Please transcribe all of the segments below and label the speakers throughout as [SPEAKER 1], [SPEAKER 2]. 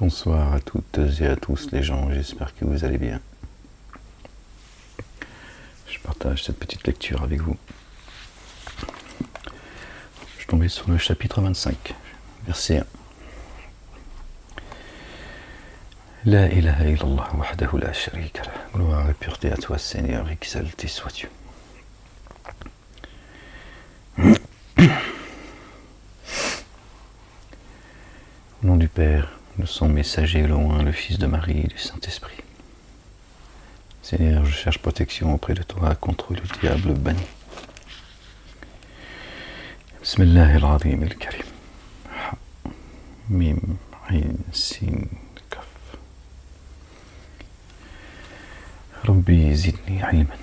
[SPEAKER 1] Bonsoir à toutes et à tous les gens, j'espère que vous allez bien. Je partage cette petite lecture avec vous. Je suis tombé sur le chapitre 25, verset 1. La ilaha illallah wahdahu la sharika lah. Gloire et pureté à toi Seigneur, exalté sois-tu. Au nom du Père, de son messager loin, le Fils de Marie et du Saint-Esprit. Seigneur, je cherche protection auprès de toi contre le diable banni. Bismillahirrahmanirrahim al-Karim. Mim, Ain, Sin, Kaf. Rabbi zidni ilman.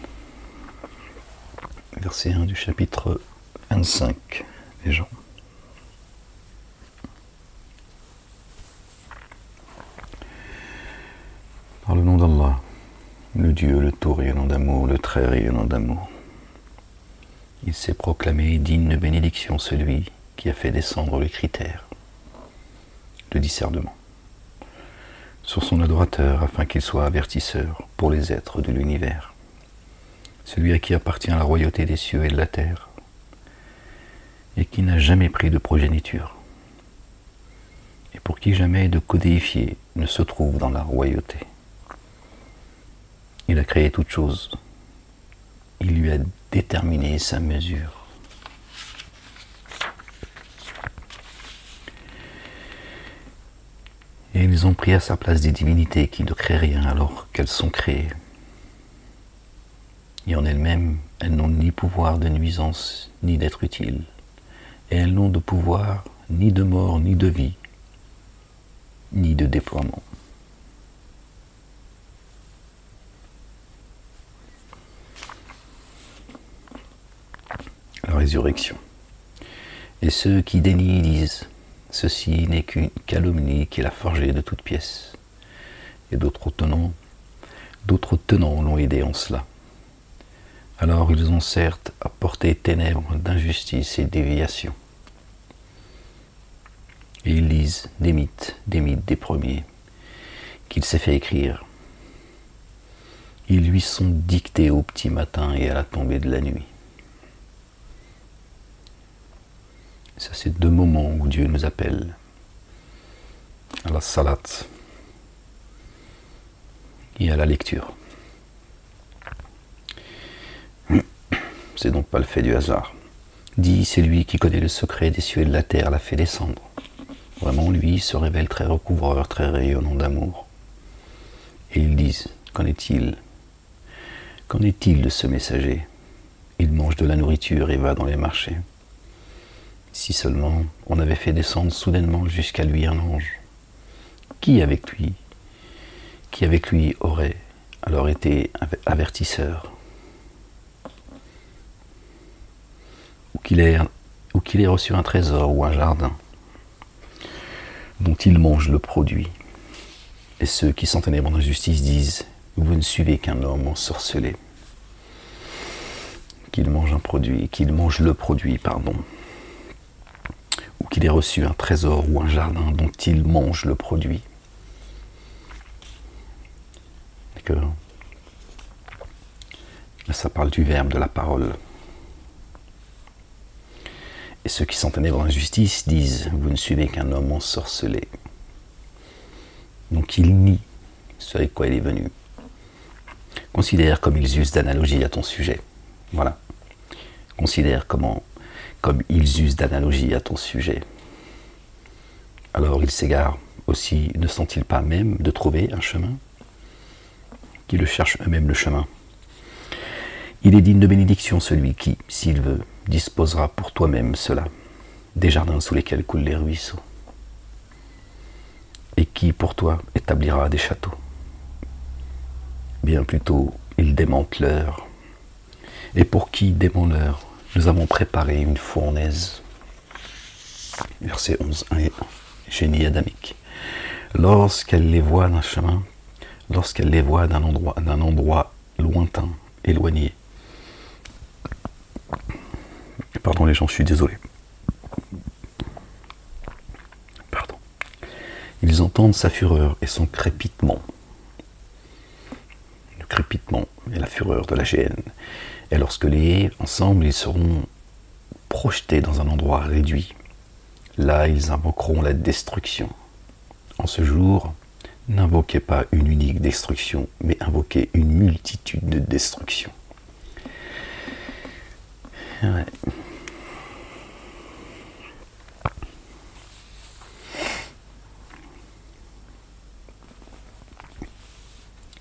[SPEAKER 1] Verset 1 du chapitre 25, les gens. Par le nom d'Allah, le Dieu, le tout rayonnant d'amour, le très rayonnant d'amour. Il s'est proclamé digne de bénédiction celui qui a fait descendre le critère, le discernement, sur son adorateur afin qu'il soit avertisseur pour les êtres de l'univers. Celui à qui appartient la royauté des cieux et de la terre, et qui n'a jamais pris de progéniture, et pour qui jamais de codéifié ne se trouve dans la royauté. Il a créé toute chose. Il lui a déterminé sa mesure. Et ils ont pris à sa place des divinités qui ne créent rien alors qu'elles sont créées. Et en elles-mêmes, elles n'ont ni pouvoir de nuisance, ni d'être utiles. Et elles n'ont de pouvoir ni de mort, ni de vie, ni de déploiement. La résurrection. Et ceux qui dénient disent, ceci n'est qu'une calomnie qui est la forgée de toute pièce. Et d'autres tenants l'ont aidé en cela. Alors ils ont certes apporté ténèbres d'injustice et déviation. Et ils lisent des mythes des premiers, qu'il s'est fait écrire. Ils lui sont dictés au petit matin et à la tombée de la nuit. Ça, c'est deux moments où Dieu nous appelle à la salat et à la lecture. C'est donc pas le fait du hasard. Dit, c'est lui qui connaît le secret des cieux et de la terre, l'a fait descendre. Vraiment, lui se révèle très recouvreur, très rayonnant d'amour. Et ils disent, qu'en est-il? Qu'en est-il de ce messager? Il mange de la nourriture et va dans les marchés. Si seulement on avait fait descendre soudainement jusqu'à lui un ange, qui avec lui aurait alors été avertisseur? Ou qu'il ait reçu un trésor ou un jardin dont il mange le produit. Et ceux qui sont ténèbres d'injustice disent, vous ne suivez qu'un homme ensorcelé. Qu'il mange le produit, ou qu'il ait reçu un trésor ou un jardin dont il mange le produit. D'accord? Là, ça parle du verbe, de la parole. Et ceux qui sont ténèbres d'injustice disent, vous ne suivez qu'un homme ensorcelé. Donc il nie ce avec quoi il est venu. Considère comme ils usent d'analogie à ton sujet. Voilà. Considère comme ils usent d'analogie à ton sujet. Alors ils s'égarent aussi, ne sont-ils pas même de trouver un chemin? Qui le cherchent eux-mêmes le chemin. Il est digne de bénédiction celui qui, s'il veut, disposera pour toi-même cela, des jardins sous lesquels coulent les ruisseaux, et qui pour toi établira des châteaux. Bien plutôt, il démente leur, et pour qui dément leur, nous avons préparé une fournaise. Verset 11, 1 et 1, génie adamique. Lorsqu'elle les voit d'un chemin, lorsqu'elle les voit d'un endroit lointain, éloigné. Pardon les gens, je suis désolé. Pardon. Ils entendent sa fureur et son crépitement. Le crépitement et la fureur de la géhenne. Et lorsque les ensemble, ils seront projetés dans un endroit réduit. Là, ils invoqueront la destruction. En ce jour, n'invoquez pas une unique destruction, mais invoquez une multitude de destructions. Ouais.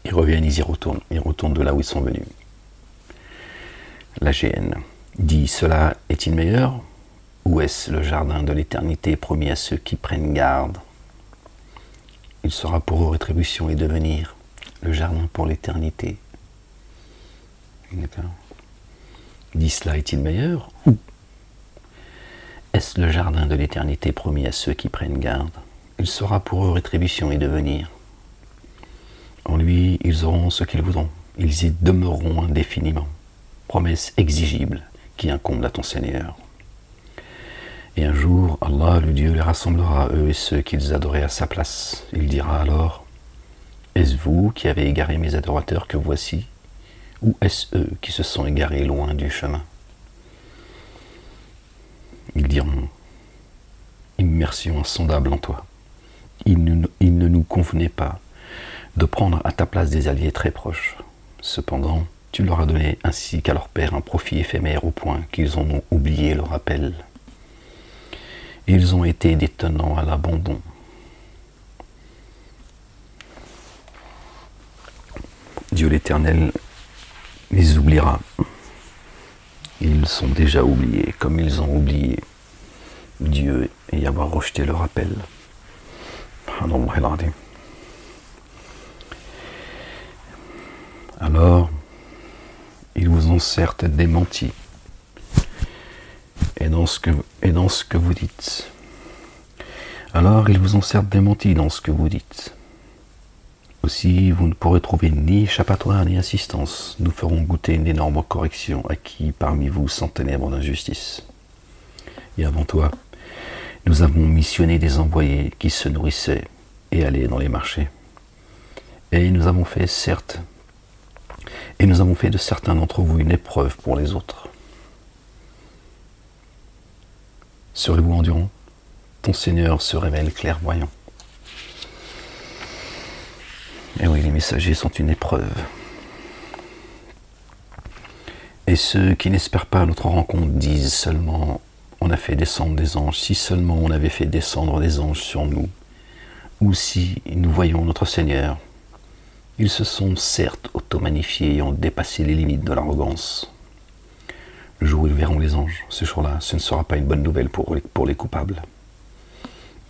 [SPEAKER 1] Ils reviennent, ils y retournent. Ils retournent de là où ils sont venus. La géhenne dit: cela est-il meilleur? Ou est-ce le jardin de l'éternité promis à ceux qui prennent garde? Il sera pour eux rétribution et devenir le jardin pour l'éternité. D'accord. Dit: cela est-il meilleur? Ou est-ce le jardin de l'éternité promis à ceux qui prennent garde? Il sera pour eux rétribution et devenir. En lui, ils auront ce qu'ils voudront. Ils y demeureront indéfiniment. Promesse exigible qui incombe à ton Seigneur. Et un jour, Allah, le Dieu, les rassemblera, eux et ceux qu'ils adoraient à sa place. Il dira alors: est-ce vous qui avez égaré mes adorateurs que voici? Ou est-ce eux qui se sont égarés loin du chemin? Ils diront: immersion insondable en toi. Il ne nous convenait pas de prendre à ta place des alliés très proches. Cependant, tu leur as donné ainsi qu'à leur père un profit éphémère au point qu'ils en ont oublié le rappel. Ils ont été des tenants à l'abandon. Dieu l'Éternel les oubliera. Ils sont déjà oubliés, comme ils ont oublié Dieu et avoir rejeté le rappel. Alors, ils vous ont certes démenti, et dans ce que vous dites. Alors, ils vous ont certes démenti dans ce que vous dites. Aussi, vous ne pourrez trouver ni échappatoire ni assistance. Nous ferons goûter une énorme correction à qui parmi vous sans ténèbres d'injustice. Et avant toi, nous avons missionné des envoyés qui se nourrissaient et allaient dans les marchés. Et nous avons fait de certains d'entre vous une épreuve pour les autres. Serez-vous endurant? Ton Seigneur se révèle clairvoyant. Et oui, les messagers sont une épreuve. Et ceux qui n'espèrent pas notre rencontre disent seulement: on a fait descendre des anges. Si seulement on avait fait descendre des anges sur nous, ou si nous voyons notre Seigneur. Ils se sont certes auto-magnifiés et ont dépassé les limites de l'arrogance. Le jour où ils verront les anges, ce jour-là, ce ne sera pas une bonne nouvelle pour les coupables.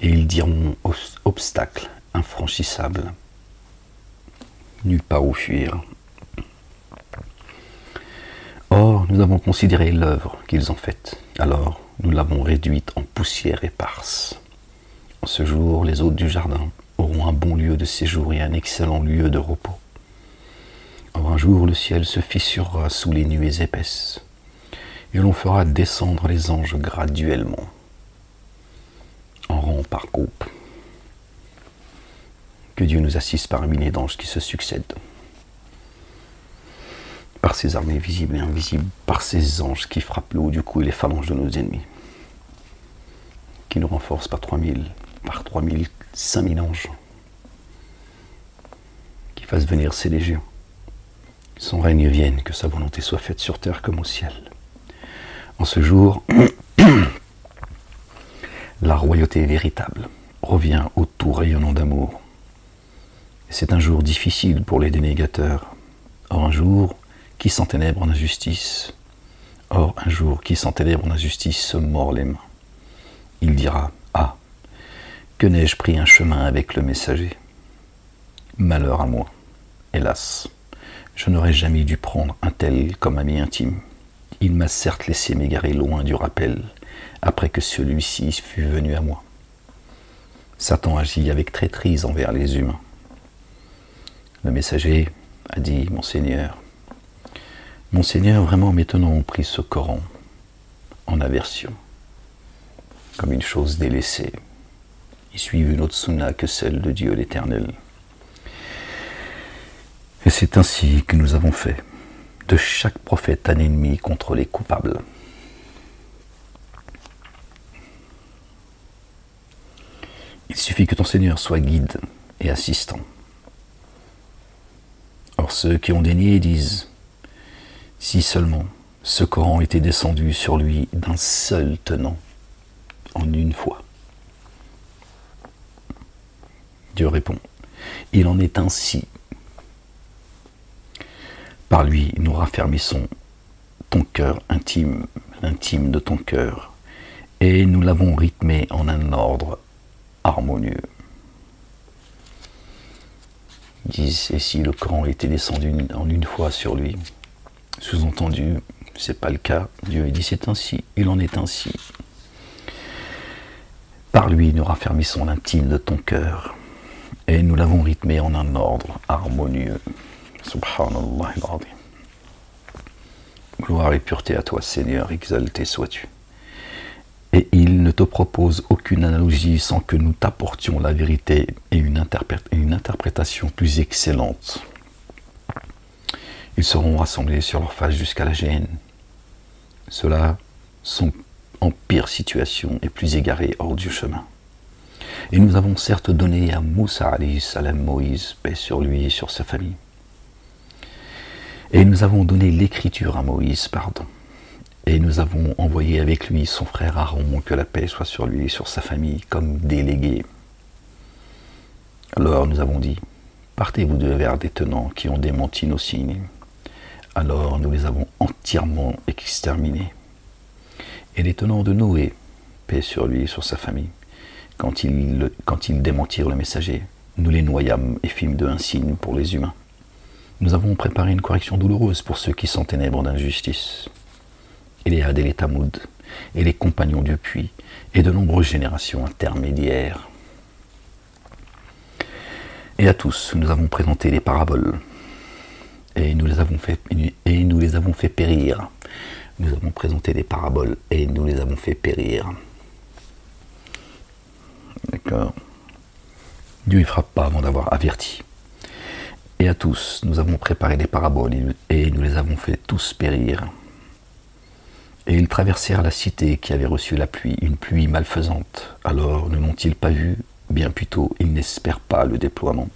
[SPEAKER 1] Et ils diront: obstacle infranchissable, nulle part où fuir. Or, nous avons considéré l'œuvre qu'ils ont faite. Alors, nous l'avons réduite en poussière éparse. En ce jour, les hôtes du jardin auront un bon lieu de séjour et un excellent lieu de repos. Or, un jour, le ciel se fissurera sous les nuées épaisses, et l'on fera descendre les anges graduellement, en rang par groupe. Que Dieu nous assiste par un millier d'anges qui se succèdent, par ses armées visibles et invisibles, par ses anges qui frappent le haut du cou et les phalanges de nos ennemis, qui nous renforcent par 3000, 5000 anges, qui fassent venir ses légions. Que son règne vienne, que sa volonté soit faite sur terre comme au ciel. En ce jour, la royauté véritable revient au tout rayonnant d'amour. C'est un jour difficile pour les dénégateurs. Or un jour qui s'enténèbre en injustice. Or un jour qui s'enténèbre en injustice se mord les mains. Il dira: ah, que n'ai-je pris un chemin avec le messager? Malheur à moi, hélas, je n'aurais jamais dû prendre un tel comme ami intime. Il m'a certes laissé m'égarer loin du rappel, après que celui-ci fût venu à moi. Satan agit avec traîtrise envers les humains. Le messager a dit: mon Seigneur, vraiment maintenant on prit ce Coran en aversion, comme une chose délaissée. Ils suivent une autre sunna que celle de Dieu l'Éternel. Et c'est ainsi que nous avons fait de chaque prophète un ennemi contre les coupables. Il suffit que ton Seigneur soit guide et assistant. Or ceux qui ont dénié disent, si seulement ce Coran était descendu sur lui d'un seul tenant, en une fois. Dieu répond, il en est ainsi. Par lui, nous raffermissons ton cœur intime, l'intime de ton cœur, et nous l'avons rythmé en un ordre harmonieux. Ils disent, et si le Coran était descendu en une fois sur lui, sous-entendu, c'est pas le cas. Dieu dit, c'est ainsi, il en est ainsi. Par lui, nous raffermissons l'intime de ton cœur, et nous l'avons rythmé en un ordre harmonieux. Subhanallah al-Azim. Gloire et pureté à toi, Seigneur, exalté sois-tu. Et il ne te propose aucune analogie sans que nous t'apportions la vérité et une interprétation plus excellente. Ils seront rassemblés sur leur face jusqu'à la géhenne. Ceux-là sont en pire situation et plus égarés hors du chemin. Et nous avons certes donné à Moussa alayhi salam, Moïse, paix sur lui et sur sa famille. Et nous avons donné l'écriture à Moïse, pardon. Et nous avons envoyé avec lui son frère Aaron, que la paix soit sur lui et sur sa famille, comme délégué. Alors nous avons dit, partez-vous de vers des tenants qui ont démenti nos signes. Alors nous les avons entièrement exterminés. Et les tenants de Noé, paix sur lui et sur sa famille, quand ils démentirent le messager, nous les noyâmes et fîmes d'eux un signe pour les humains. Nous avons préparé une correction douloureuse pour ceux qui s'enténèbrent d'injustice. Et les Had et les Tamoud, et les compagnons du puits, et de nombreuses générations intermédiaires. Et à tous, nous avons présenté des paraboles, et nous les avons fait périr. Nous avons présenté des paraboles, et nous les avons fait périr. D'accord. Dieu ne frappe pas avant d'avoir averti. Et à tous, nous avons préparé des paraboles, et nous les avons fait tous périr. Et ils traversèrent la cité qui avait reçu la pluie, une pluie malfaisante. Alors ne l'ont-ils pas vu? Bien plutôt, ils n'espèrent pas le déploiement.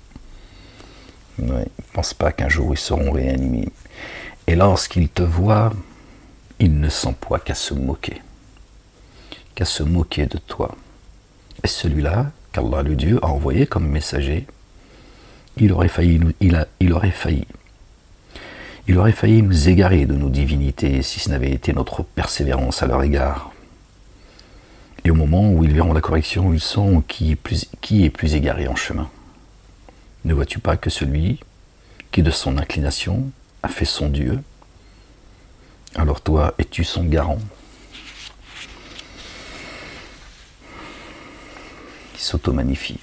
[SPEAKER 1] Ouais, ils ne pensent pas qu'un jour ils seront réanimés. Et lorsqu'ils te voient, ils ne s'emploient qu'à se moquer. Qu'à se moquer de toi. Et celui-là, qu'Allah le Dieu a envoyé comme messager, il aurait failli nous égarer de nos divinités si ce n'avait été notre persévérance à leur égard. Et au moment où ils verront la correction, ils sauront qui est plus égaré en chemin. Ne vois-tu pas que celui qui de son inclination a fait son Dieu, alors toi es-tu son garant? Il s'auto-magnifie.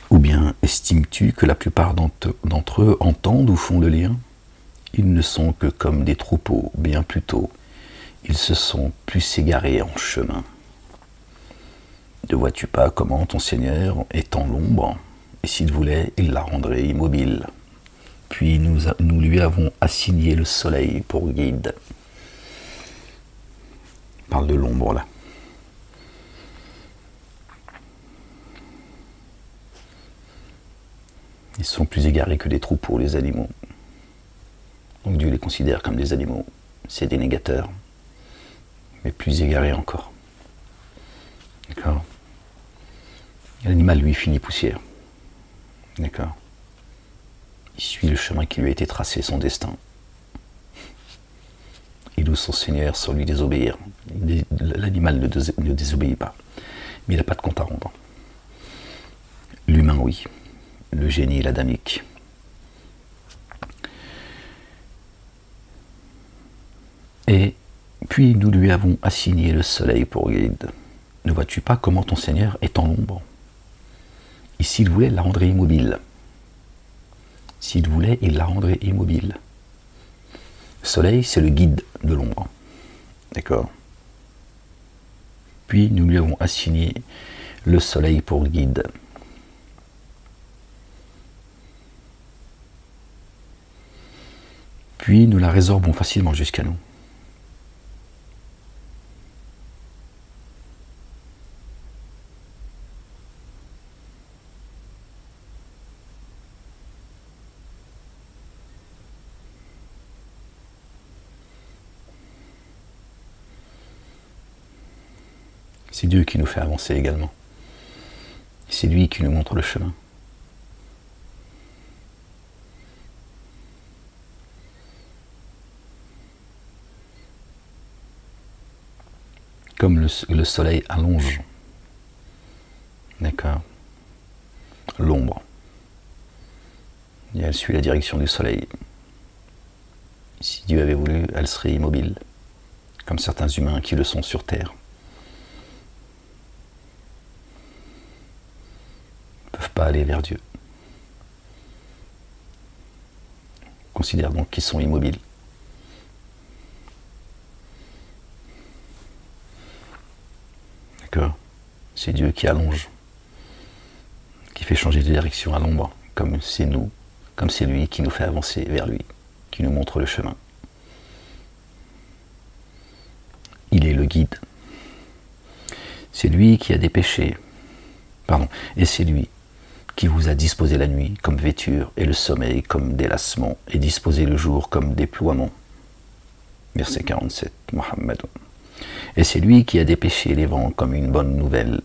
[SPEAKER 1] Ou bien estimes-tu que la plupart d'entre eux entendent ou font le lien? Ils ne sont que comme des troupeaux, bien plutôt. Ils se sont plus égarés en chemin. Ne vois-tu pas comment ton Seigneur est en l'ombre, et s'il voulait, il la rendrait immobile. Puis nous lui avons assigné le soleil pour guide. Il parle de l'ombre là. Ils sont plus égarés que les troupeaux, les animaux. Donc Dieu les considère comme des animaux. C'est des négateurs, mais plus égarés encore. D'accord? L'animal, lui, finit poussière. D'accord? Il suit le chemin qui lui a été tracé, son destin. Il loue son Seigneur sans lui désobéir. L'animal ne désobéit pas, mais il n'a pas de compte à rendre. L'humain, oui. Le génie l'adamique. Et puis nous lui avons assigné le soleil pour guide. Ne vois-tu pas comment ton Seigneur est en l'ombre? Et s'il voulait, il la rendrait immobile. S'il voulait, il la rendrait immobile. Le soleil, c'est le guide de l'ombre. D'accord? Puis nous lui avons assigné le soleil pour guide. Puis nous la résorbons facilement jusqu'à nous. C'est Dieu qui nous fait avancer également. C'est lui qui nous montre le chemin. Comme le soleil allonge, d'accord, l'ombre, et elle suit la direction du soleil. Si Dieu avait voulu, elle serait immobile, comme certains humains qui le sont sur Terre. Ils ne peuvent pas aller vers Dieu. On considère donc qu'ils sont immobiles. D'accord ? C'est Dieu qui allonge, qui fait changer de direction à l'ombre, comme c'est nous, comme c'est lui qui nous fait avancer vers lui, qui nous montre le chemin. Il est le guide. C'est lui qui a dépêché, et c'est lui qui vous a disposé la nuit comme vêture et le sommeil comme délassement et disposé le jour comme déploiement. Verset 47, Mohammed. Et c'est lui qui a dépêché les vents comme une bonne nouvelle,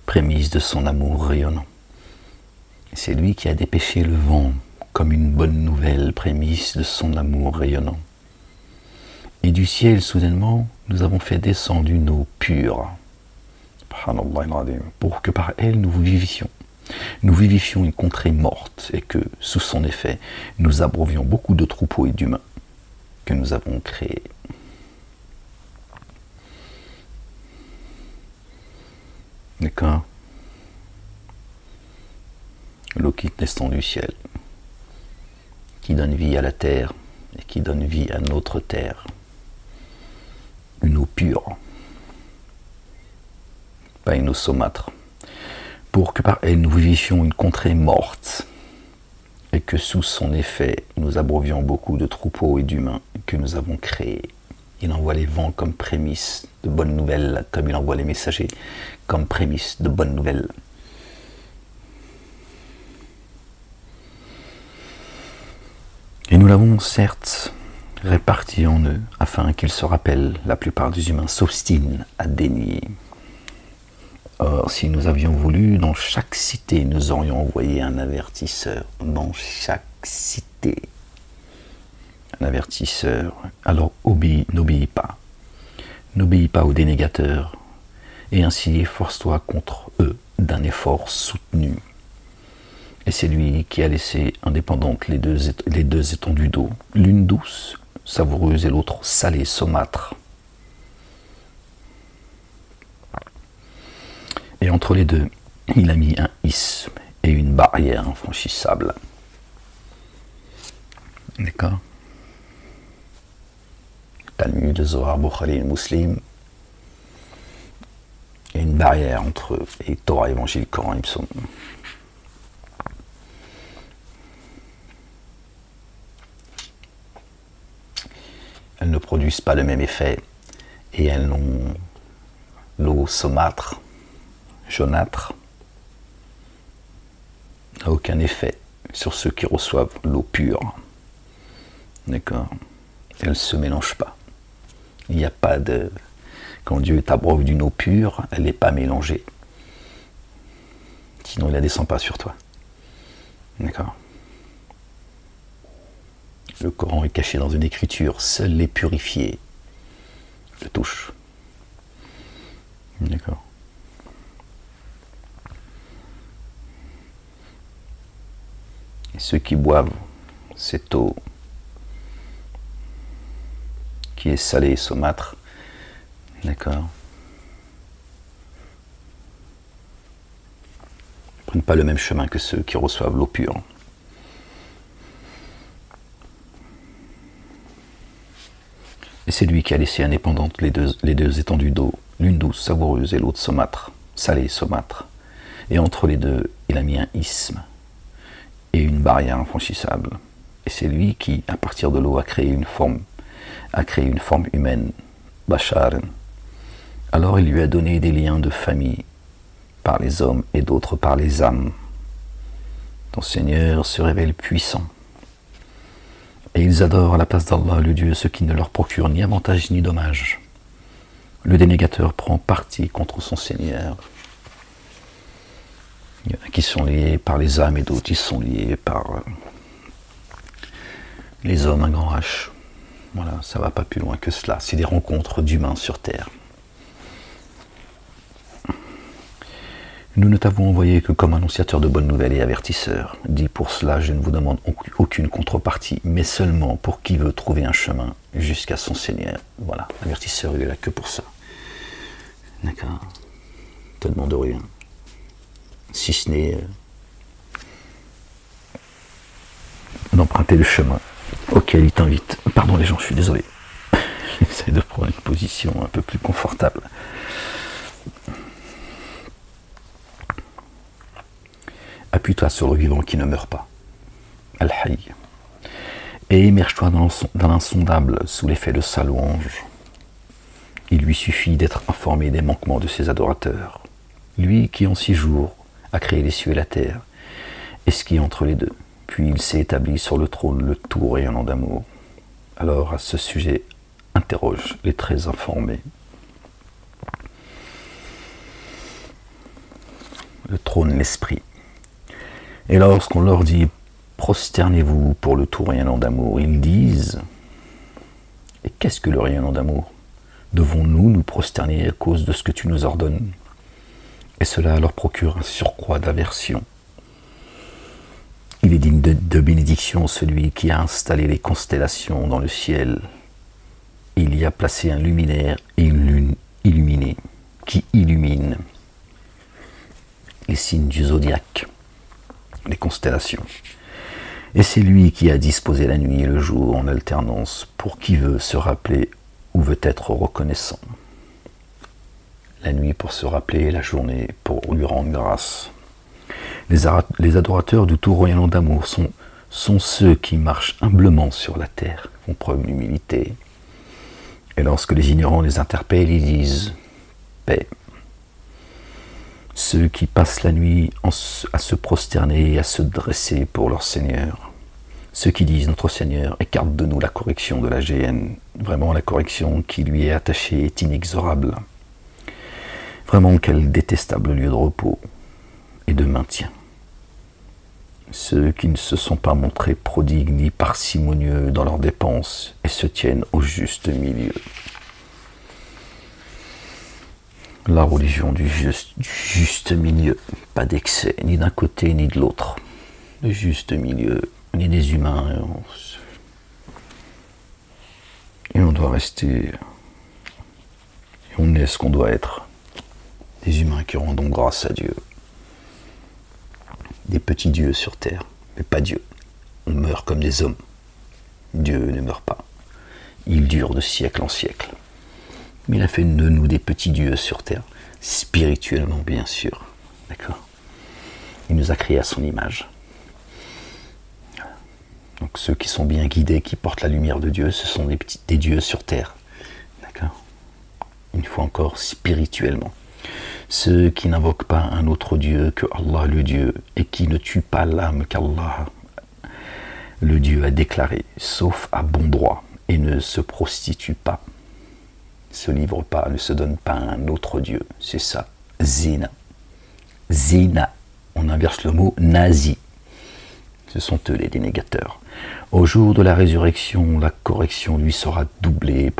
[SPEAKER 1] prémisse de son amour rayonnant. Et c'est lui qui a dépêché le vent comme une bonne nouvelle, prémisse de son amour rayonnant. Et du ciel, soudainement, nous avons fait descendre une eau pure, pour que par elle nous vivifions. Nous vivifions une contrée morte et que, sous son effet, nous abreuvions beaucoup de troupeaux et d'humains que nous avons créés. D'accord ? L'eau qui descend du ciel, qui donne vie à la terre et qui donne vie à notre terre. Une eau pure, pas une eau saumâtre, pour que par elle nous vivifions une contrée morte et que sous son effet nous abreuvions beaucoup de troupeaux et d'humains que nous avons créés. Il envoie les vents comme prémisse de bonnes nouvelles, comme il envoie les messagers comme prémisse de bonnes nouvelles. Et nous l'avons certes réparti en eux, afin qu'ils se rappellent, la plupart des humains s'obstinent à dénier. Or, si nous avions voulu, dans chaque cité, nous aurions envoyé un avertisseur. Dans chaque cité. Un avertisseur. Alors, n'obéis pas. N'obéis pas aux dénégateurs. Et ainsi, efforce-toi contre eux d'un effort soutenu. Et c'est lui qui a laissé indépendantes les deux étendues d'eau, l'une douce, savoureuse, et l'autre salée, saumâtre. Et entre les deux, il a mis un isthme et une barrière infranchissable. D'accord ? Talmud, Zohar, Bukhari et Muslim. Il y a une barrière entre eux et Torah, Évangile, Coran et Psaume. Elles ne produisent pas le même effet et elles n'ont l'eau saumâtre, jaunâtre, n'a aucun effet sur ceux qui reçoivent l'eau pure. D'accord ? Elle ne se mélange pas. Il n'y a pas de... Quand Dieu t'abreuve d'une eau pure, elle n'est pas mélangée. Sinon, il ne la descend pas sur toi. D'accord ? Le Coran est caché dans une écriture, seuls les purifiés le touchent. D'accord. Et ceux qui boivent cette eau qui est salée et saumâtre, d'accord, ne prennent pas le même chemin que ceux qui reçoivent l'eau pure. Et c'est lui qui a laissé indépendantes les deux étendues d'eau, l'une douce, savoureuse, et l'autre saumâtre, Salé, saumâtre. Et entre les deux, il a mis un isthme et une barrière infranchissable. Et c'est lui qui, à partir de l'eau, a créé une forme humaine, Bashar. Alors il lui a donné des liens de famille par les hommes et d'autres par les âmes. Ton Seigneur se révèle puissant. Et ils adorent à la place d'Allah le Dieu ce qui ne leur procure ni avantage ni dommage. Le dénégateur prend parti contre son Seigneur. Il y en a qui sont liés par les âmes et d'autres qui sont liés par les hommes, un grand H. Voilà, ça ne va pas plus loin que cela. C'est des rencontres d'humains sur Terre. Nous ne t'avons envoyé que comme annonciateur de bonnes nouvelles et avertisseur. Dit pour cela, je ne vous demande aucune contrepartie, mais seulement pour qui veut trouver un chemin jusqu'à son Seigneur. Voilà, l'avertisseur, il est là que pour ça. D'accord. Ne te demande rien. Si ce n'est d'emprunter le chemin auquel il t'invite. Pardon les gens, je suis désolé. J'essaie de prendre une position un peu plus confortable. Appuie-toi sur le vivant qui ne meurt pas. Al-Hayy. Et immerge-toi dans l'insondable sous l'effet de sa louange. Il lui suffit d'être informé des manquements de ses adorateurs. Lui qui en 6 jours a créé les cieux et la terre, et ce qui est entre les deux. Puis il s'est établi sur le trône, le tout rayonnant d'amour. Alors à ce sujet, interroge les très informés. Le trône, l'esprit. Et lorsqu'on leur dit « Prosternez-vous pour le tout rayonnant d'amour », ils disent « Et qu'est-ce que le rayonnant d'amour ? Devons-nous nous prosterner à cause de ce que tu nous ordonnes ?» Et cela leur procure un surcroît d'aversion. Il est digne de bénédiction celui qui a installé les constellations dans le ciel. Il y a placé un luminaire et une lune illuminée qui illumine les signes du zodiaque, les constellations. Et c'est lui qui a disposé la nuit et le jour en alternance pour qui veut se rappeler ou veut être reconnaissant. La nuit pour se rappeler, la journée pour lui rendre grâce. Les adorateurs du tout royaume d'amour sont ceux qui marchent humblement sur la terre, font preuve d'humilité. Et lorsque les ignorants les interpellent, ils disent « paix ». Ceux qui passent la nuit à se prosterner et à se dresser pour leur Seigneur. Ceux qui disent « Notre Seigneur, écarte de nous la correction de la géhenne ». Vraiment, la correction qui lui est attachée est inexorable. Vraiment, quel détestable lieu de repos et de maintien. Ceux qui ne se sont pas montrés prodigues ni parcimonieux dans leurs dépenses et se tiennent au juste milieu. La religion du juste milieu, pas d'excès, ni d'un côté ni de l'autre. Le juste milieu, on est des humains et on doit rester, et on est ce qu'on doit être. Des humains qui rendent grâce à Dieu. Des petits dieux sur terre, mais pas Dieu. On meurt comme des hommes. Dieu ne meurt pas. Il dure de siècle en siècle. Mais il a fait de nous des petits dieux sur terre, spirituellement bien sûr. D'accord ? Il nous a créés à son image. Donc ceux qui sont bien guidés, qui portent la lumière de Dieu, ce sont des dieux sur terre. D'accord ? Une fois encore, spirituellement. Ceux qui n'invoquent pas un autre Dieu que Allah le Dieu et qui ne tuent pas l'âme qu'Allah le Dieu a déclaré, sauf à bon droit, et ne se prostituent pas, se livrent pas, ne se donnent pas à un autre Dieu. C'est ça, zina. Zina, on inverse le mot nazi. Ce sont eux les dénégateurs. Au jour de la résurrection, la correction lui sera doublée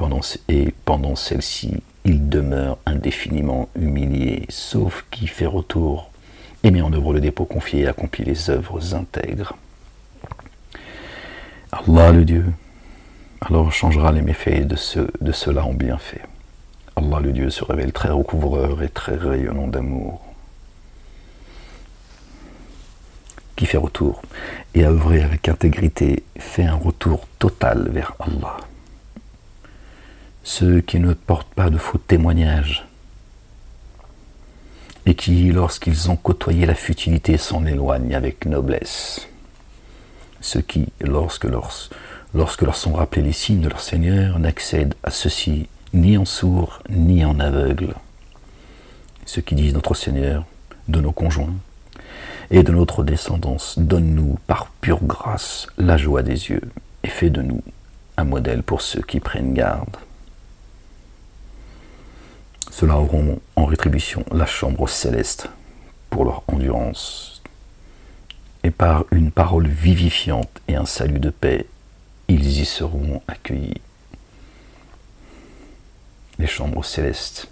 [SPEAKER 1] et pendant celle-ci, il demeure indéfiniment humilié, sauf qui fait retour et met en œuvre le dépôt confié et accomplit les œuvres intègres. Allah le Dieu, alors changera les méfaits de cela en bienfaits. Allah le Dieu se révèle très recouvreur et très rayonnant d'amour, qui fait retour et a œuvré avec intégrité, fait un retour total vers Allah. Ceux qui ne portent pas de faux témoignages et qui, lorsqu'ils ont côtoyé la futilité, s'en éloignent avec noblesse. Ceux qui, lorsque leur sont rappelés les signes de leur Seigneur, n'accèdent à ceux-ci ni en sourds ni en aveugles. Ceux qui disent notre Seigneur, de nos conjoints et de notre descendance, donne-nous par pure grâce la joie des yeux et fais de nous un modèle pour ceux qui prennent garde. Ceux-là auront en rétribution la chambre céleste pour leur endurance. Et par une parole vivifiante et un salut de paix, ils y seront accueillis. Les chambres célestes.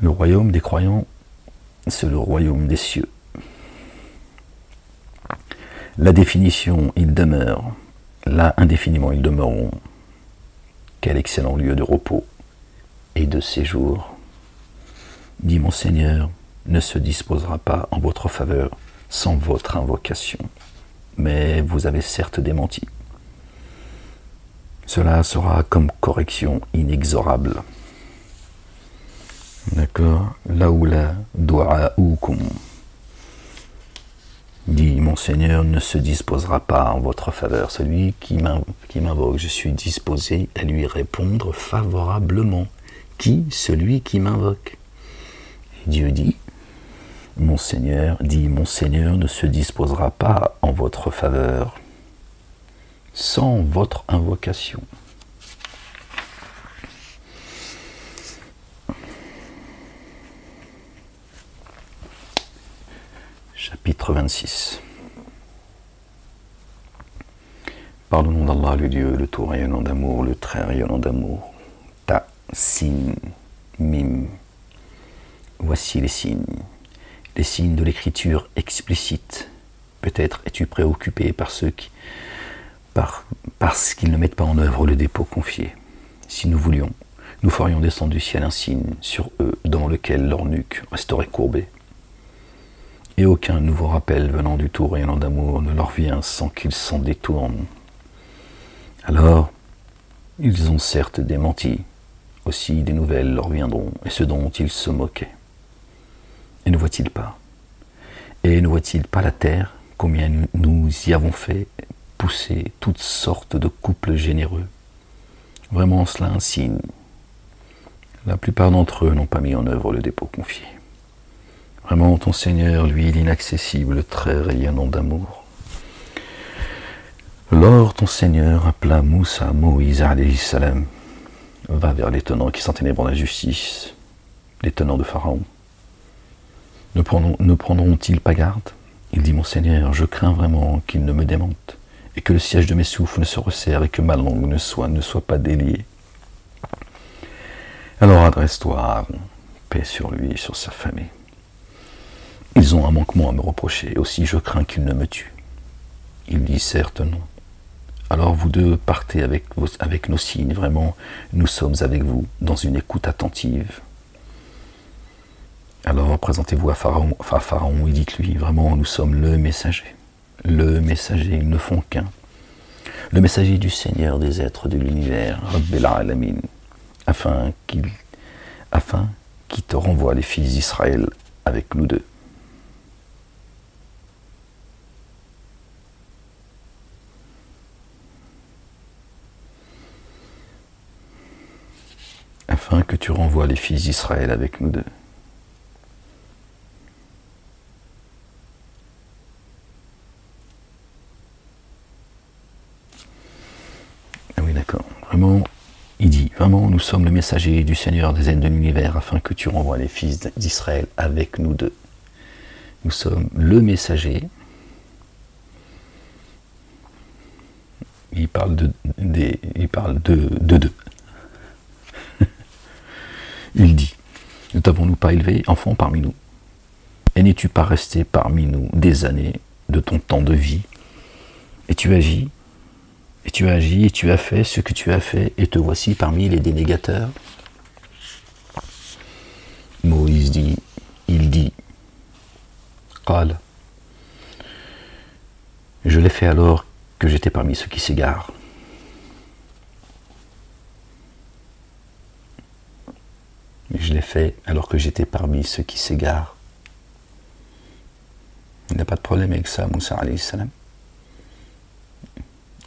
[SPEAKER 1] Le royaume des croyants, c'est le royaume des cieux. La définition, ils demeurent. Là, indéfiniment, ils demeureront. Quel excellent lieu de repos et de séjour. Dit mon Seigneur, ne se disposera pas en votre faveur sans votre invocation. Mais vous avez certes démenti. Cela sera comme correction inexorable. D'accord. Laoula du'a'ukum. Dit mon Seigneur, ne se disposera pas en votre faveur. Celui qui m'invoque, je suis disposé à lui répondre favorablement. Qui? Celui qui m'invoque. Et Dieu dit, mon Seigneur ne se disposera pas en votre faveur sans votre invocation. Chapitre 26. Par le nom d'Allah, le Dieu, le tout rayonnant d'amour, le très rayonnant d'amour. Ta, sin, mim. Voici les signes de l'écriture explicite. Peut-être es-tu préoccupé par parce qu'ils ne mettent pas en œuvre le dépôt confié. Si nous voulions, nous ferions descendre du ciel un signe sur eux dans lequel leur nuque resterait courbée. Et aucun nouveau rappel venant du tout rayonnant d'amour ne leur vient sans qu'ils s'en détournent. Alors, ils ont certes démenti, aussi des nouvelles leur viendront, et ce dont ils se moquaient. Et ne voient-ils pas? Et ne voient-ils pas la terre, combien nous y avons fait pousser toutes sortes de couples généreux? Vraiment cela un signe. La plupart d'entre eux n'ont pas mis en œuvre le dépôt confié. Vraiment, ton Seigneur, lui, l'inaccessible, très rayonnant d'amour. Lors, ton Seigneur appela Moussa, Moïse, alayhi salam, va vers les tenants qui s'enténèbrent la justice, les tenants de Pharaon. Ne prendront-ils pas garde? Il dit, mon Seigneur, je crains vraiment qu'ils ne me démentent, et que le siège de mes souffles ne se resserre, et que ma langue ne soit pas déliée. Alors adresse-toi à Aaron, paix sur lui et sur sa famille. Ils ont un manquement à me reprocher, aussi je crains qu'ils ne me tuent. Il dit certes non. Alors vous deux partez avec nos signes, vraiment, nous sommes avec vous dans une écoute attentive. Alors présentez-vous à Pharaon et dites-lui, vraiment nous sommes le messager, ils ne font qu'un. Le messager du Seigneur des êtres de l'univers, Rabbil Alamin, afin qu'il te renvoie les fils d'Israël avec nous deux. Afin que tu renvoies les fils d'Israël avec nous deux. Ah oui, d'accord. Vraiment, il dit, vraiment, nous sommes le messager du Seigneur des êtres de l'univers, afin que tu renvoies les fils d'Israël avec nous deux. Nous sommes le messager. Il parle de deux. Il dit, ne t'avons-nous pas élevé, enfant, parmi nous? Et n'es-tu pas resté parmi nous des années de ton temps de vie? Et tu agis, et tu as fait ce que tu as fait, et te voici parmi les dénégateurs. Moïse dit, Qal, je l'ai fait alors que j'étais parmi ceux qui s'égarent. Je l'ai fait alors que j'étais parmi ceux qui s'égarent. Il n'a pas de problème avec ça, Moussa alayhi salam.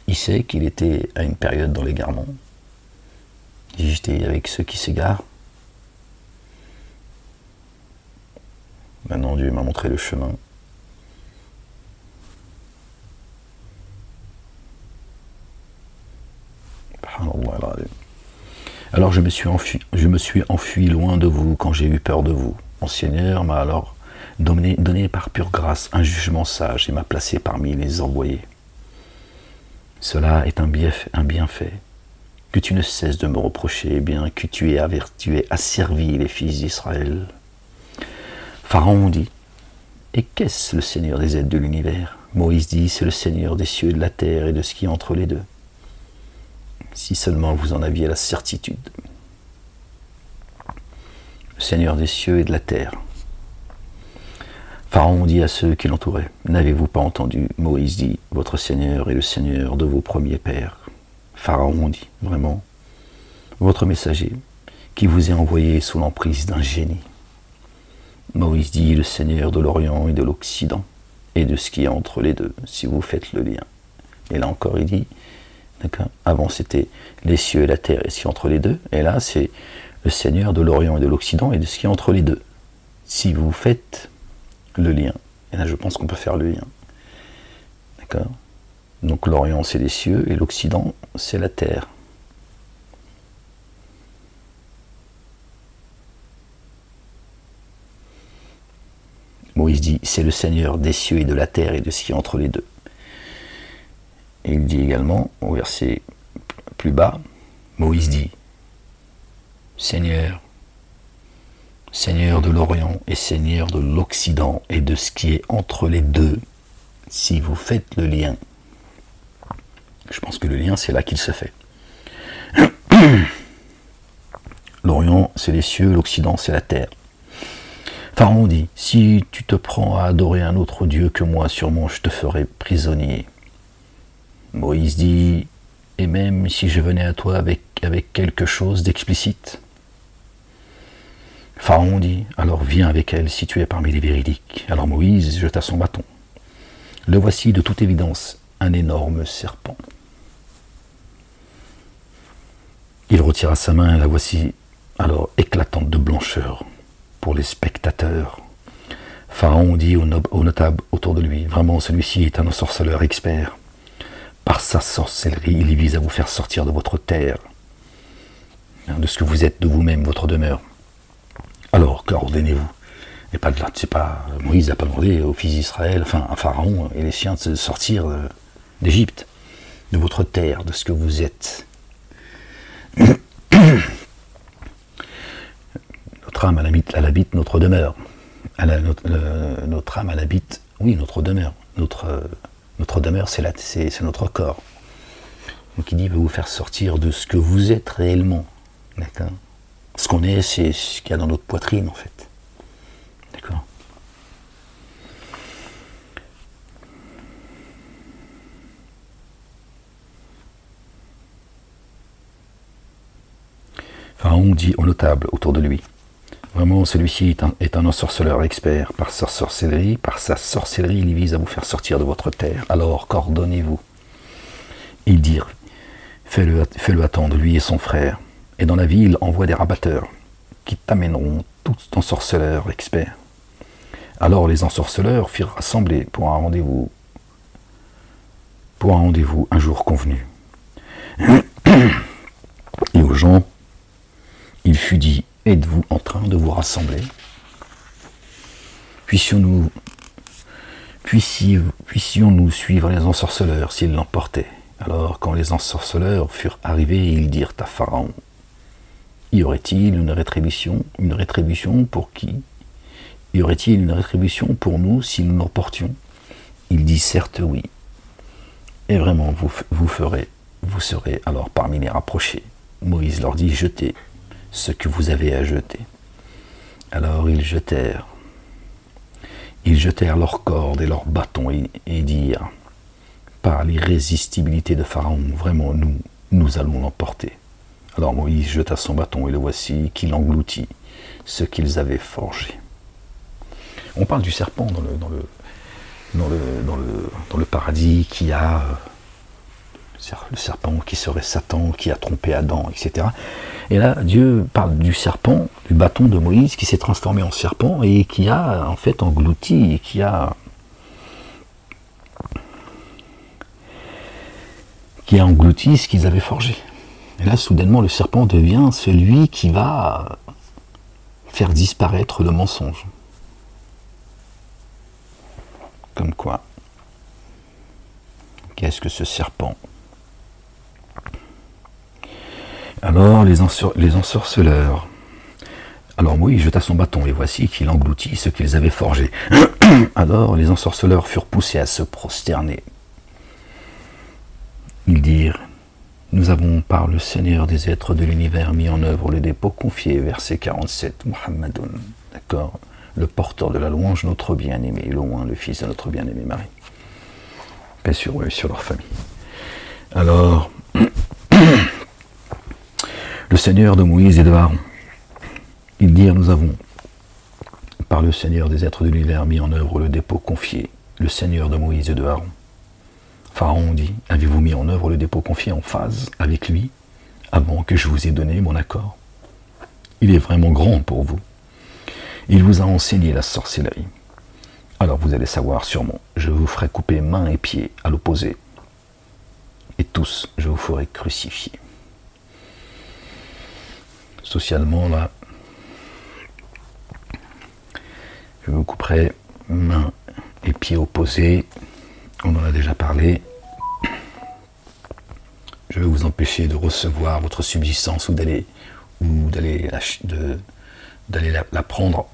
[SPEAKER 1] Il sait qu'il était à une période dans l'égarement. J'étais avec ceux qui s'égarent. Maintenant, Dieu m'a montré le chemin. Alors je me suis enfui loin de vous quand j'ai eu peur de vous. Mon Seigneur m'a alors donné par pure grâce un jugement sage et m'a placé parmi les envoyés. Cela est un bienfait que tu ne cesses de me reprocher, bien que tu aies asservi les fils d'Israël. Pharaon dit, et qu'est-ce le Seigneur des aides de l'univers? Moïse dit, c'est le Seigneur des cieux et de la terre et de ce qui est entre les deux. Si seulement vous en aviez la certitude. Le Seigneur des cieux et de la terre. Pharaon dit à ceux qui l'entouraient, n'avez-vous pas entendu? Moïse dit, votre Seigneur est le Seigneur de vos premiers pères. Pharaon dit, vraiment, votre messager, qui vous est envoyé sous l'emprise d'un génie. Moïse dit, le Seigneur de l'Orient et de l'Occident, et de ce qui est entre les deux, si vous faites le lien. Et là encore, il dit, d'accord, avant c'était les cieux et la terre et ce qui est entre les deux, et là c'est le Seigneur de l'Orient et de l'Occident et de ce qui est entre les deux. Si vous faites le lien, et là je pense qu'on peut faire le lien, d'accord. Donc l'Orient c'est les cieux et l'Occident c'est la terre. Moïse dit, c'est le Seigneur des cieux et de la terre et de ce qui est entre les deux. Et il dit également, au verset plus bas, Moïse dit, Seigneur, Seigneur de l'Orient et Seigneur de l'Occident et de ce qui est entre les deux, si vous faites le lien. Je pense que le lien, c'est là qu'il se fait. L'Orient, c'est les cieux, l'Occident, c'est la terre. Pharaon dit, si tu te prends à adorer un autre Dieu que moi, sûrement je te ferai prisonnier. Moïse dit, et même si je venais à toi avec quelque chose d'explicite. Pharaon dit, alors viens avec elle si tu es parmi les véridiques. Alors Moïse jeta son bâton. Le voici de toute évidence, un énorme serpent. Il retira sa main et la voici alors éclatante de blancheur pour les spectateurs. Pharaon dit aux notables autour de lui, vraiment celui-ci est un ensorceleur expert. Par sa sorcellerie, il vise à vous faire sortir de votre terre, de ce que vous êtes, de vous-même, votre demeure. Alors, qu'ordonnez-vous? Et pas de là, c'est pas Moïse n'a pas demandé aux fils d'Israël, enfin à Pharaon et les siens de se sortir d'Égypte, de votre terre, de ce que vous êtes. Notre âme, elle habite notre demeure. Notre âme, elle habite, oui, notre demeure. Notre demeure, c'est notre corps. Donc il dit, il veut vous faire sortir de ce que vous êtes réellement. D'accord? Ce qu'on est, c'est ce qu'il y a dans notre poitrine, en fait. D'accord? Pharaon dit aux notables autour de lui, vraiment, celui-ci est un ensorceleur expert. Par sa sorcellerie, il vise à vous faire sortir de votre terre. Alors, qu'ordonnez-vous? Ils dirent, fais-le attendre, lui et son frère. Et dans la ville, envoie des rabatteurs qui t'amèneront tout ensorceleur expert. Alors les ensorceleurs firent rassembler pour un rendez-vous un jour convenu. Et aux gens, il fut dit, êtes-vous en train de vous rassembler? Puissions-nous suivre les ensorceleurs s'ils l'emportaient? Alors, quand les ensorceleurs furent arrivés, ils dirent à Pharaon, y aurait-il une rétribution pour qui? Y aurait-il une rétribution pour nous si nous l'emportions? Il dit, certes oui. Et vraiment, vous serez alors parmi les rapprochés. Moïse leur dit, jetez ce que vous avez à jeter. Alors ils jetèrent leurs cordes et leurs bâtons et dirent, par l'irrésistibilité de Pharaon, vraiment nous allons l'emporter. Alors Moïse jeta son bâton et le voici qu'il engloutit ce qu'ils avaient forgé. On parle du serpent dans le paradis qui a le serpent qui serait Satan, qui a trompé Adam, etc. Et là, Dieu parle du serpent, du bâton de Moïse qui s'est transformé en serpent et qui a en fait englouti, qui a englouti ce qu'ils avaient forgé. Et là, soudainement, le serpent devient celui qui va faire disparaître le mensonge. Comme quoi, qu'est-ce que ce serpent? Alors, les ensorceleurs. Alors Moïse jeta son bâton, et voici qu'il engloutit ce qu'ils avaient forgé. Alors, les ensorceleurs furent poussés à se prosterner. Ils dirent: nous avons par le Seigneur des êtres de l'univers mis en œuvre le dépôt confié, verset 47, Muhammadun, d'accord, le porteur de la louange, notre bien-aimé, loin le fils de notre bien-aimé Marie. Paix sur eux et sur leur famille. Alors, le Seigneur de Moïse et de Aaron, ils dirent: nous avons par le Seigneur des êtres de l'univers mis en œuvre le dépôt confié, le Seigneur de Moïse et de Aaron. Pharaon dit: avez-vous mis en œuvre le dépôt confié en phase avec lui, avant que je vous ai donné mon accord? Il est vraiment grand pour vous. Il vous a enseigné la sorcellerie. Alors vous allez savoir sûrement, je vous ferai couper mains et pieds à l'opposé, et tous je vous ferai crucifier. Socialement, là, je vous couperai mains et pieds opposés. On en a déjà parlé. Je vais vous empêcher de recevoir votre subsistance ou d'aller la prendre.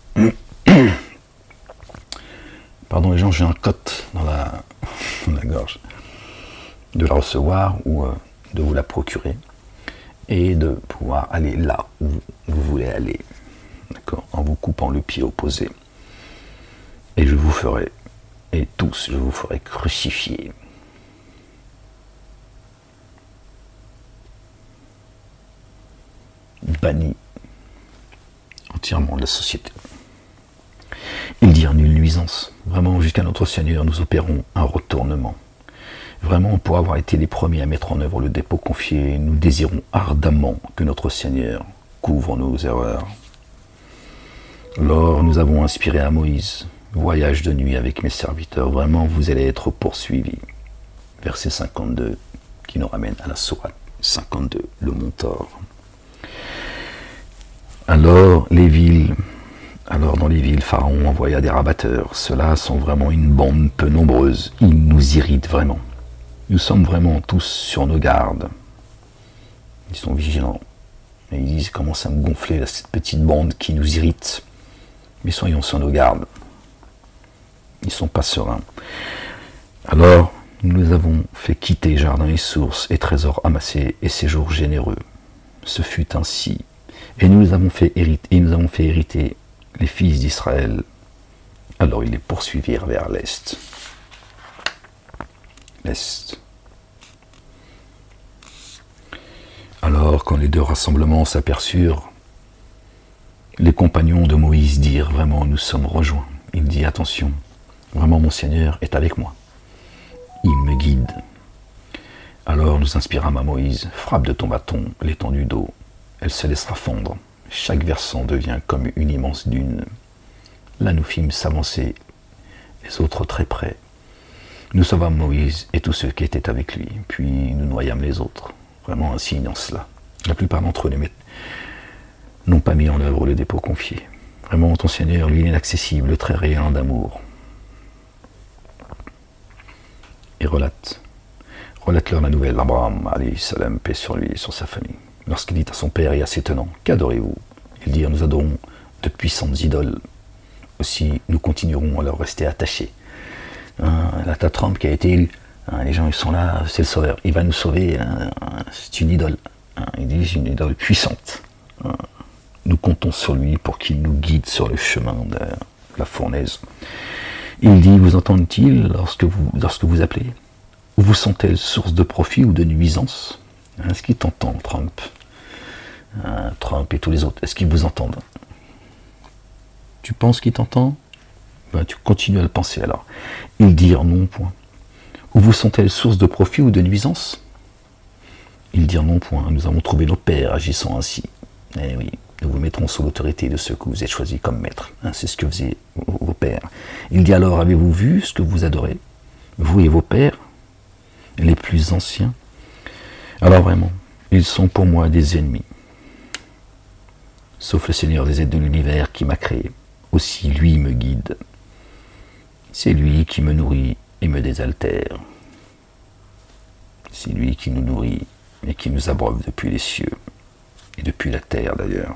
[SPEAKER 1] Pardon les gens, j'ai un cote dans la gorge. De la recevoir ou de vous la procurer et de pouvoir aller là où vous voulez aller. D'accord, en vous coupant le pied opposé. Et je vous ferai, et tous, je vous ferai crucifier. Banni entièrement de la société. Ils dirent: nulle nuisance. Vraiment, jusqu'à notre Seigneur, nous opérons un retournement. Vraiment, pour avoir été les premiers à mettre en œuvre le dépôt confié, nous désirons ardemment que notre Seigneur couvre nos erreurs. Alors, nous avons inspiré à Moïse: voyage de nuit avec mes serviteurs, vraiment vous allez être poursuivis. Verset 52, qui nous ramène à la sourate 52, le Montor. Alors, dans les villes, Pharaon envoya des rabatteurs. Ceux-là sont vraiment une bande peu nombreuse. Ils nous irritent vraiment. Nous sommes vraiment tous sur nos gardes. Ils sont vigilants. Et ils disent: commence à me gonfler cette petite bande qui nous irrite. Mais soyons sur nos gardes. Ils ne sont pas sereins. Alors, nous avons fait quitter jardins et sources et trésors amassés et séjours généreux. Ce fut ainsi. Et nous avons fait hériter les fils d'Israël. Alors ils les poursuivirent vers l'est. Alors, quand les deux rassemblements s'aperçurent, les compagnons de Moïse dirent: vraiment, nous sommes rejoints. Il dit: attention, vraiment mon Seigneur est avec moi. Il me guide. Alors nous inspirâmes à Moïse: frappe de ton bâton l'étendue d'eau, elle se laissera fondre. Chaque versant devient comme une immense dune. Là nous fîmes s'avancer les autres très près. Nous sauvâmes Moïse et tous ceux qui étaient avec lui, puis nous noyâmes les autres. Vraiment un signe en cela. La plupart d'entre eux n'ont pas mis en œuvre le dépôt confié. Vraiment ton Seigneur, lui, inaccessible, très rayonnant d'amour. Et relate-leur la nouvelle d'Abraham, alayhi salam, paix sur lui et sur sa famille. Lorsqu'il dit à son père et à ses tenants: qu'adorez-vous? Ils dirent: nous adorons de puissantes idoles. Aussi, nous continuerons à leur rester attachés. Là, t'as Trump qui a été élu. Les gens, ils sont là, c'est le sauveur. Il va nous sauver, c'est une idole. Ils disent: une idole puissante. Nous comptons sur lui pour qu'il nous guide sur le chemin de la fournaise. Il dit: vous entendent-ils lorsque vous appelez? Ou vous sont-elles source de profit ou de nuisance? Ce qui t'entend, Trump. Trump et tous les autres, est-ce qu'ils vous entendent? Tu penses qu'ils t'entendent? Ben, tu continues à le penser alors. Ils dirent non, point. Ou vous sont-elles source de profit ou de nuisance? Ils dirent non, point. Nous avons trouvé nos pères agissant ainsi. Eh oui, nous vous mettrons sous l'autorité de ceux que vous êtes choisis comme maîtres. C'est ce que faisaient vos pères. Il dit alors, avez-vous vu ce que vous adorez, vous et vos pères, les plus anciens? Alors vraiment, ils sont pour moi des ennemis. Sauf le Seigneur des aides de l'univers qui m'a créé. Aussi lui me guide. C'est lui qui me nourrit et me désaltère. C'est lui qui nous nourrit et qui nous abreuve depuis les cieux et depuis la terre d'ailleurs.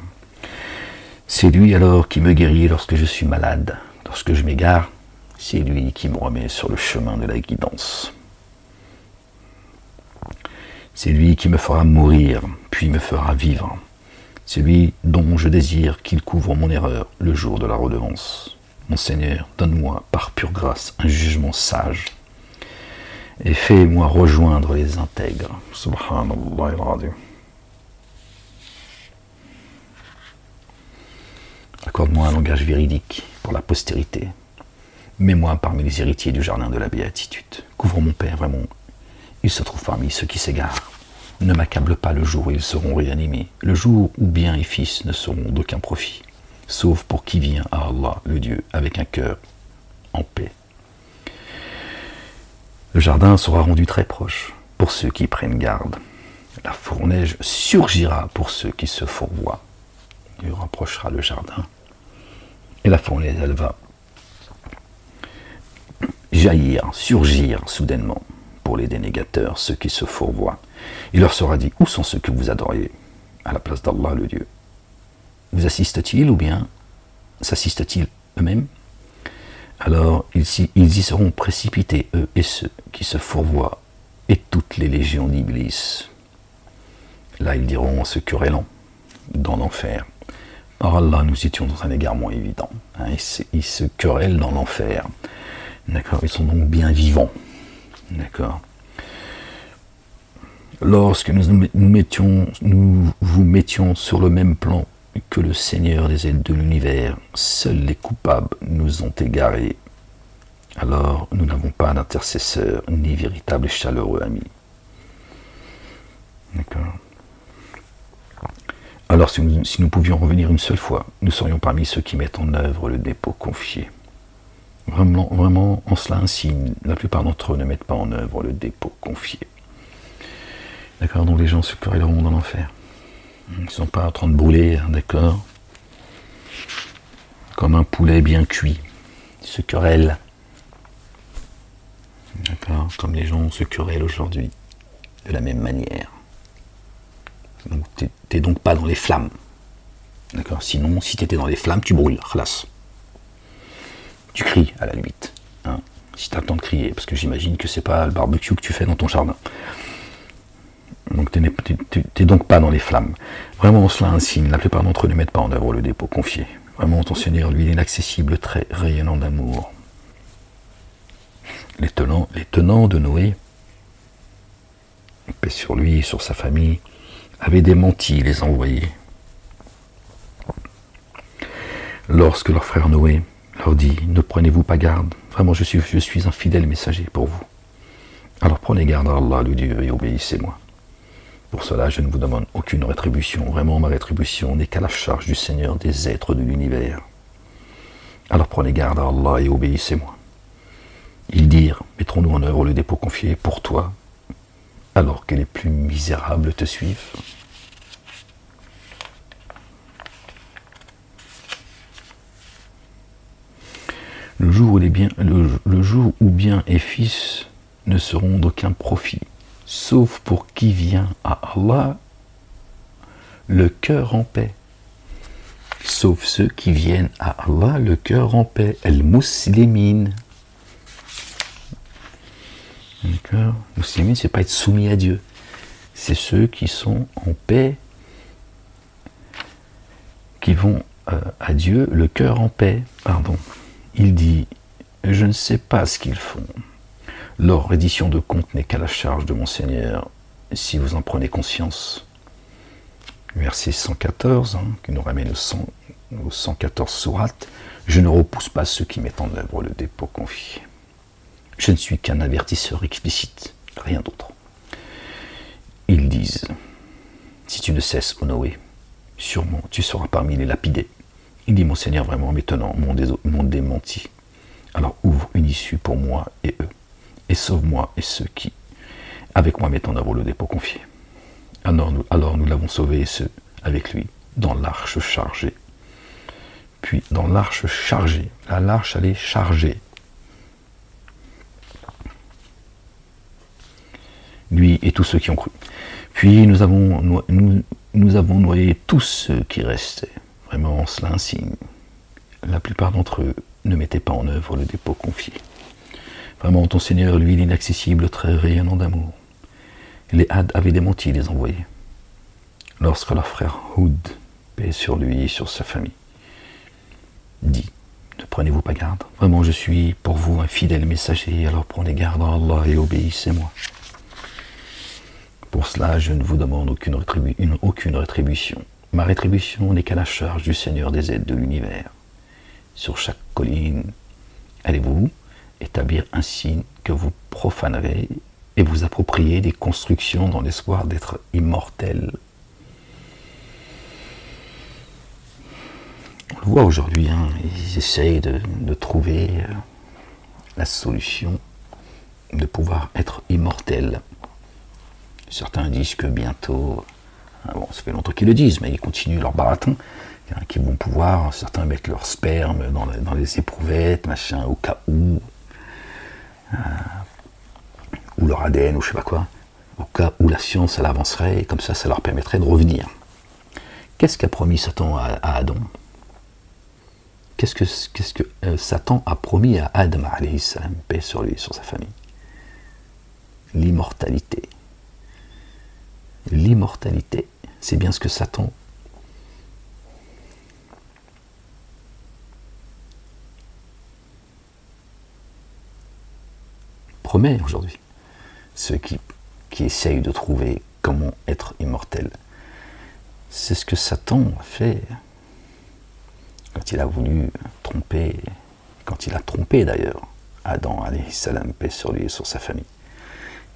[SPEAKER 1] C'est lui alors qui me guérit lorsque je suis malade, lorsque je m'égare. C'est lui qui me remet sur le chemin de la guidance. C'est lui qui me fera mourir, puis me fera vivre. C'est lui dont je désire qu'il couvre mon erreur le jour de la redevance. Mon Seigneur, donne-moi par pure grâce un jugement sage et fais-moi rejoindre les intègres. Subhanallah al-Azim. Accorde-moi un langage véridique pour la postérité. Mets-moi parmi les héritiers du jardin de la béatitude. Couvre mon Père, vraiment. Il se trouve parmi ceux qui s'égarent. Ne m'accable pas le jour où ils seront réanimés, le jour où bien et fils ne seront d'aucun profit, sauf pour qui vient à Allah, le Dieu, avec un cœur en paix. Le jardin sera rendu très proche pour ceux qui prennent garde. La fournaise surgira pour ceux qui se fourvoient. Il rapprochera le jardin. Et la fournaise, elle va jaillir, surgir soudainement pour les dénégateurs, ceux qui se fourvoient. Il leur sera dit, où sont ceux que vous adoriez à la place d'Allah, le Dieu? Vous assistent-ils ou bien s'assistent-ils eux-mêmes? Alors ils y seront précipités, eux et ceux qui se fourvoient, et toutes les légions d'Iblis. Là ils diront en se querellant dans l'enfer. Par Allah, nous étions dans un égarement évident. Ils se querellent dans l'enfer. D'accord? Ils sont donc bien vivants. D'accord? Lorsque nous vous mettions sur le même plan que le Seigneur des aides de l'univers, seuls les coupables nous ont égarés. Alors nous n'avons pas d'intercesseur ni véritable et chaleureux ami. D'accord? Alors si nous pouvions revenir une seule fois, nous serions parmi ceux qui mettent en œuvre le dépôt confié. Vraiment, vraiment, en cela ainsi, la plupart d'entre eux ne mettent pas en œuvre le dépôt confié. D'accord, donc les gens se querelleront dans l'enfer. Ils ne sont pas en train de brûler, d'accord, comme un poulet bien cuit. Ils se querellent. D'accord, comme les gens se querellent aujourd'hui, de la même manière. Donc t'es donc pas dans les flammes. D'accord, sinon, si t'étais dans les flammes, tu brûles, khalas. Tu cries, à la limite. Hein, si t'as le temps de crier, parce que j'imagine que c'est pas le barbecue que tu fais dans ton jardin. Donc t'es donc pas dans les flammes. Vraiment, cela un signe. La plupart d'entre eux ne mettent pas en œuvre le dépôt confié. Vraiment, ton Seigneur, lui, il est inaccessible, très rayonnant d'amour. Les tenants de Noé, paix sur lui et sur sa famille, avaient démenti les envoyés. Lorsque leur frère Noé leur dit, ne prenez-vous pas garde, vraiment je suis un fidèle messager pour vous. Alors prenez garde à Allah, le Dieu, et obéissez-moi. Pour cela, je ne vous demande aucune rétribution. Vraiment, ma rétribution n'est qu'à la charge du Seigneur des êtres de l'univers. Alors prenez garde à Allah et obéissez-moi. Ils dirent, mettrons-nous en œuvre le dépôt confié pour toi, alors que les plus misérables te suivent. Le jour où bien et fils ne seront d'aucun profit, sauf pour qui vient à Allah le cœur en paix. Sauf ceux qui viennent à Allah le cœur en paix. El-Muslimin. D'accord? Muslimin, c'est pas être soumis à Dieu. C'est ceux qui sont en paix, qui vont à Dieu le cœur en paix. Pardon. Il dit, je ne sais pas ce qu'ils font. Leur reddition de compte n'est qu'à la charge de mon Seigneur, si vous en prenez conscience. verset 114, qui nous ramène au 114 sourate. Je ne repousse pas ceux qui mettent en œuvre le dépôt confié. Je ne suis qu'un avertisseur explicite, rien d'autre. Ils disent, si tu ne cesses, ô Noé, sûrement tu seras parmi les lapidés. Il dit, mon Seigneur, vraiment m'étonnant, m'ont démenti. Alors ouvre une issue pour moi et eux, et sauve-moi et ceux qui, avec moi, mettent en œuvre le dépôt confié. Alors nous l'avons sauvé et ceux avec lui, dans l'arche chargée. Puis dans l'arche chargée, l'arche elle est chargée. Lui et tous ceux qui ont cru. Puis nous avons noyé tous ceux qui restaient. Vraiment, cela insigne. La plupart d'entre eux ne mettaient pas en œuvre le dépôt confié. Vraiment, ton Seigneur, lui, l'inaccessible, très rayonnant d'amour. Les Had avaient démenti les envoyés. Lorsque leur frère Houd, paix sur lui et sur sa famille, dit, ne prenez-vous pas garde. Vraiment, je suis pour vous un fidèle messager, alors prenez garde à Allah et obéissez-moi. Pour cela, je ne vous demande aucune rétribution. Ma rétribution n'est qu'à la charge du Seigneur des aides de l'univers. Sur chaque colline, allez-vous établir un signe que vous profanerez et vous approprier des constructions dans l'espoir d'être immortel. On le voit aujourd'hui, ils essayent de trouver la solution de pouvoir être immortel. Certains disent que bientôt, bon, ça fait longtemps qu'ils le disent, mais ils continuent leur baratin, qu'ils vont pouvoir, certains mettre leur sperme dans les éprouvettes, machin, au cas où, ou leur ADN, ou je sais pas quoi, au cas où la science, elle avancerait, et comme ça leur permettrait de revenir. Qu'est-ce qu'a promis Satan à Adam? Qu'est-ce que Satan a promis à Adam, alayhi salam, paix sur lui et sur sa famille? L'immortalité. L'immortalité, c'est bien ce que Satan promet aujourd'hui. Ceux qui essayent de trouver comment être immortel. C'est ce que Satan a fait quand il a voulu tromper, quand il a trompé d'ailleurs Adam, alayhi salam, paix sur lui et sur sa famille.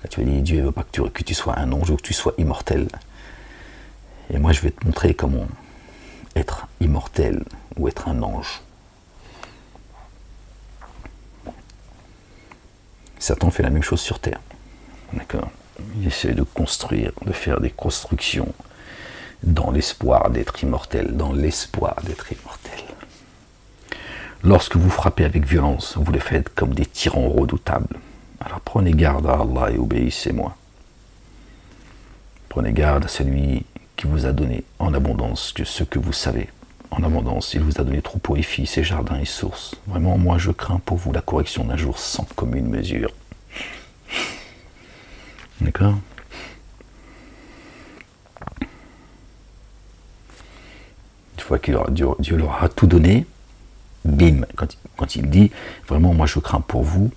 [SPEAKER 1] Là, tu as dit, Dieu ne veut pas que tu sois un ange ou que tu sois immortel. Et moi, je vais te montrer comment être immortel ou être un ange. Satan fait la même chose sur Terre. D'accord? Il essaie de construire, de faire des constructions dans l'espoir d'être immortel, dans l'espoir d'être immortel. Lorsque vous frappez avec violence, vous le faites comme des tyrans redoutables. Alors prenez garde à Allah et obéissez-moi. Prenez garde à celui qui vous a donné en abondance que ce que vous savez. En abondance, il vous a donné troupeaux et fils et jardins et sources. Vraiment, moi je crains pour vous la correction d'un jour sans commune mesure. D'accord? Une fois que Dieu leur a tout donné, bim, quand il dit, vraiment moi je crains pour vous,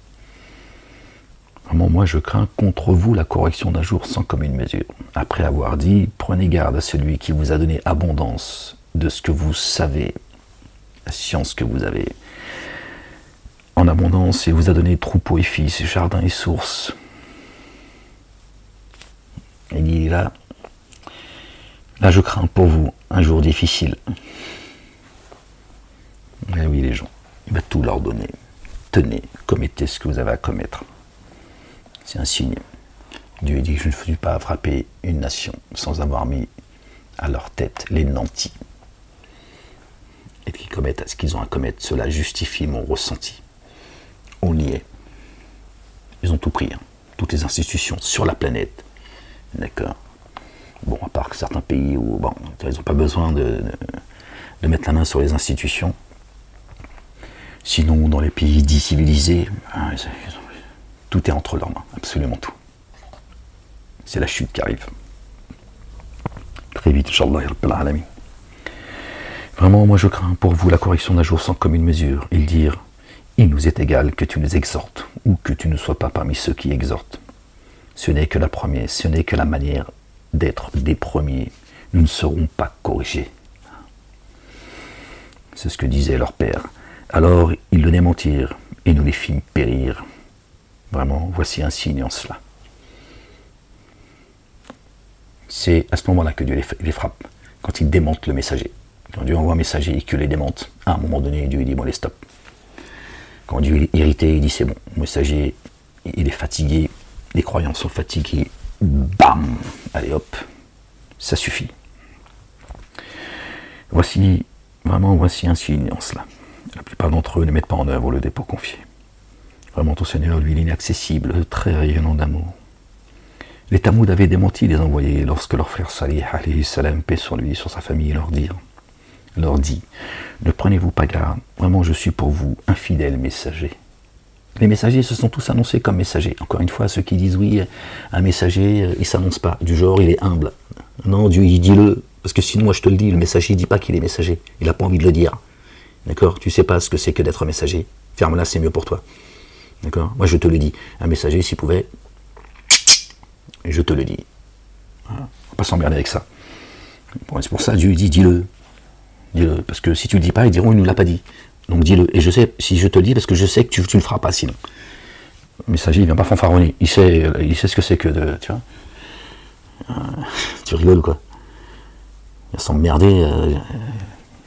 [SPEAKER 1] vraiment moi je crains contre vous la correction d'un jour sans commune mesure. Après avoir dit, prenez garde à celui qui vous a donné abondance de ce que vous savez, la science que vous avez. En abondance, il vous a donné troupeaux et fils, jardins et sources. Il dit là je crains pour vous un jour difficile. Et oui les gens, il va tout leur donner. Tenez, commettez ce que vous avez à commettre. C'est un signe. Dieu dit que je ne suis pas à frapper une nation sans avoir mis à leur tête les nantis. Et qu'ils commettent ce qu'ils ont à commettre. Cela justifie mon ressenti. On y est. Ils ont tout pris. Toutes les institutions sur la planète. D'accord. Bon, à part que certains pays où bon, ils n'ont pas besoin de mettre la main sur les institutions. Sinon, dans les pays dits civilisés, tout est entre leurs mains, absolument tout. C'est la chute qui arrive. Très vite, Inch'Allah, Rabbil Alamin. Vraiment, moi je crains pour vous la correction d'un jour sans commune mesure. Ils dirent, il nous est égal que tu nous exhortes, ou que tu ne sois pas parmi ceux qui exhortent. Ce n'est que la première, ce n'est que la manière d'être des premiers. nous ne serons pas corrigés. C'est ce que disait leur père. Alors ils le démentirent et nous les fîmes périr. Vraiment, voici un signe en cela. C'est à ce moment-là que Dieu les frappe, quand il démente le messager. Quand Dieu envoie un messager et qu'il les démente, à un moment donné, Dieu dit bon, allez, stop. Quand Dieu est irrité, il dit c'est bon, le messager, il est fatigué, les croyants sont fatigués, bam, allez hop, ça suffit. Voici un signe en cela. La plupart d'entre eux ne mettent pas en œuvre le dépôt confié. Vraiment, ton Seigneur, lui, il est inaccessible, très rayonnant d'amour. Les Tamouds avaient démenti les envoyés lorsque leur frère Salih, alayhi salam, paix sur lui, sur sa famille, leur dit, ne prenez-vous pas garde, vraiment je suis pour vous un fidèle messager. Les messagers se sont tous annoncés comme messagers. Encore une fois, ceux qui disent oui, un messager, il ne s'annonce pas, du genre il est humble. Non, Dieu, il dit-le, parce que sinon moi je te le dis, le messager ne dit pas qu'il est messager, il n'a pas envie de le dire. D'accord? Tu ne sais pas ce que c'est que d'être messager, ferme-la, c'est mieux pour toi. D'accord? Moi je te le dis, un messager s'il pouvait, je te le dis. On ne va pas s'emmerder avec ça. Bon, c'est pour ça Dieu dit dis-le. Dis-le, parce que si tu le dis pas, ils diront il ne nous l'a pas dit. Donc dis-le. Et je sais, si je te le dis, parce que je sais que tu ne le feras pas sinon. Le messager, il ne vient pas fanfaronner. Il sait ce que c'est que de. Tu vois. Tu rigoles quoi. Il va s'emmerder.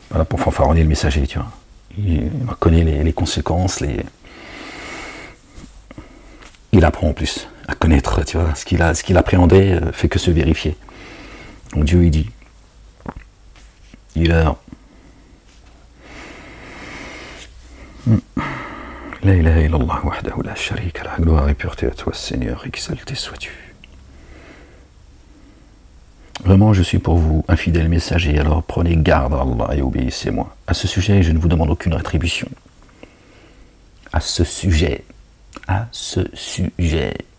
[SPEAKER 1] Voilà, pour fanfaronner le messager, tu vois. Il connaît les conséquences, il apprend en plus à connaître, tu vois, ce qu'il appréhendait fait que se vérifier. Donc Dieu il dit, La ilaha illallah wahdahu la sharika lah, gloire et pureté à toi Seigneur, exalté sois-tu. Vraiment je suis pour vous un fidèle messager, alors prenez garde à Allah et obéissez-moi. À ce sujet je ne vous demande aucune rétribution. À ce sujet,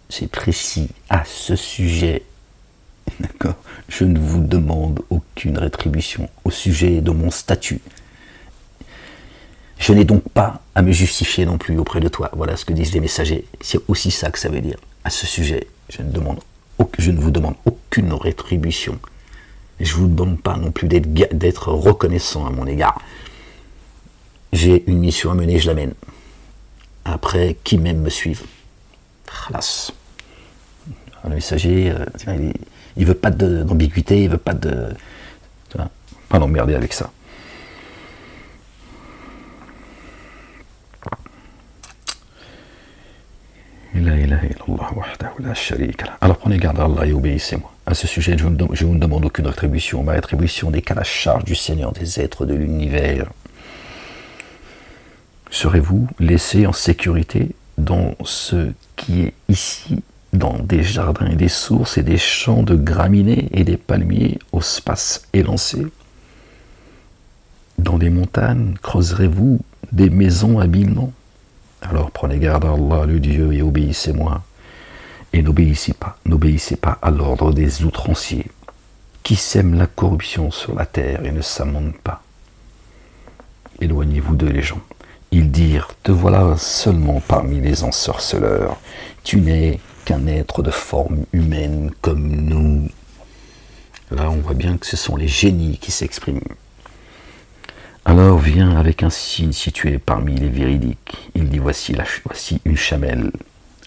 [SPEAKER 1] c'est précis, à ce sujet, d'accord, je ne vous demande aucune rétribution au sujet de mon statut. Je n'ai donc pas à me justifier non plus auprès de toi. Voilà ce que disent les messagers. C'est aussi ça que ça veut dire. À ce sujet, je ne vous demande aucune rétribution. Je ne vous demande pas non plus d'être reconnaissant à mon égard. J'ai une mission à mener, je la mène. Après, qui m'aime me suive. Khalas. Le messager, il ne veut pas d'ambiguïté, il ne veut pas de... Pas l'emmerder avec ça. Alors prenez garde à Allah et obéissez-moi. À ce sujet, je ne vous demande aucune rétribution. Ma rétribution n'est qu'à la charge du Seigneur des êtres de l'univers. Serez-vous laissés en sécurité dans ce qui est ici, dans des jardins et des sources et des champs de graminées et des palmiers au space élancé? Dans des montagnes creuserez-vous des maisons habilement? Alors prenez garde à Allah, le Dieu, et obéissez-moi. Et n'obéissez pas à l'ordre des outranciers, qui sèment la corruption sur la terre et ne s'amendent pas. Éloignez-vous d'eux les gens. Ils dirent, te voilà seulement parmi les ensorceleurs. Tu n'es qu'un être de forme humaine comme nous. Là, on voit bien que ce sont les génies qui s'expriment. Alors viens avec un signe situé parmi les véridiques. Il dit, voici une chamelle,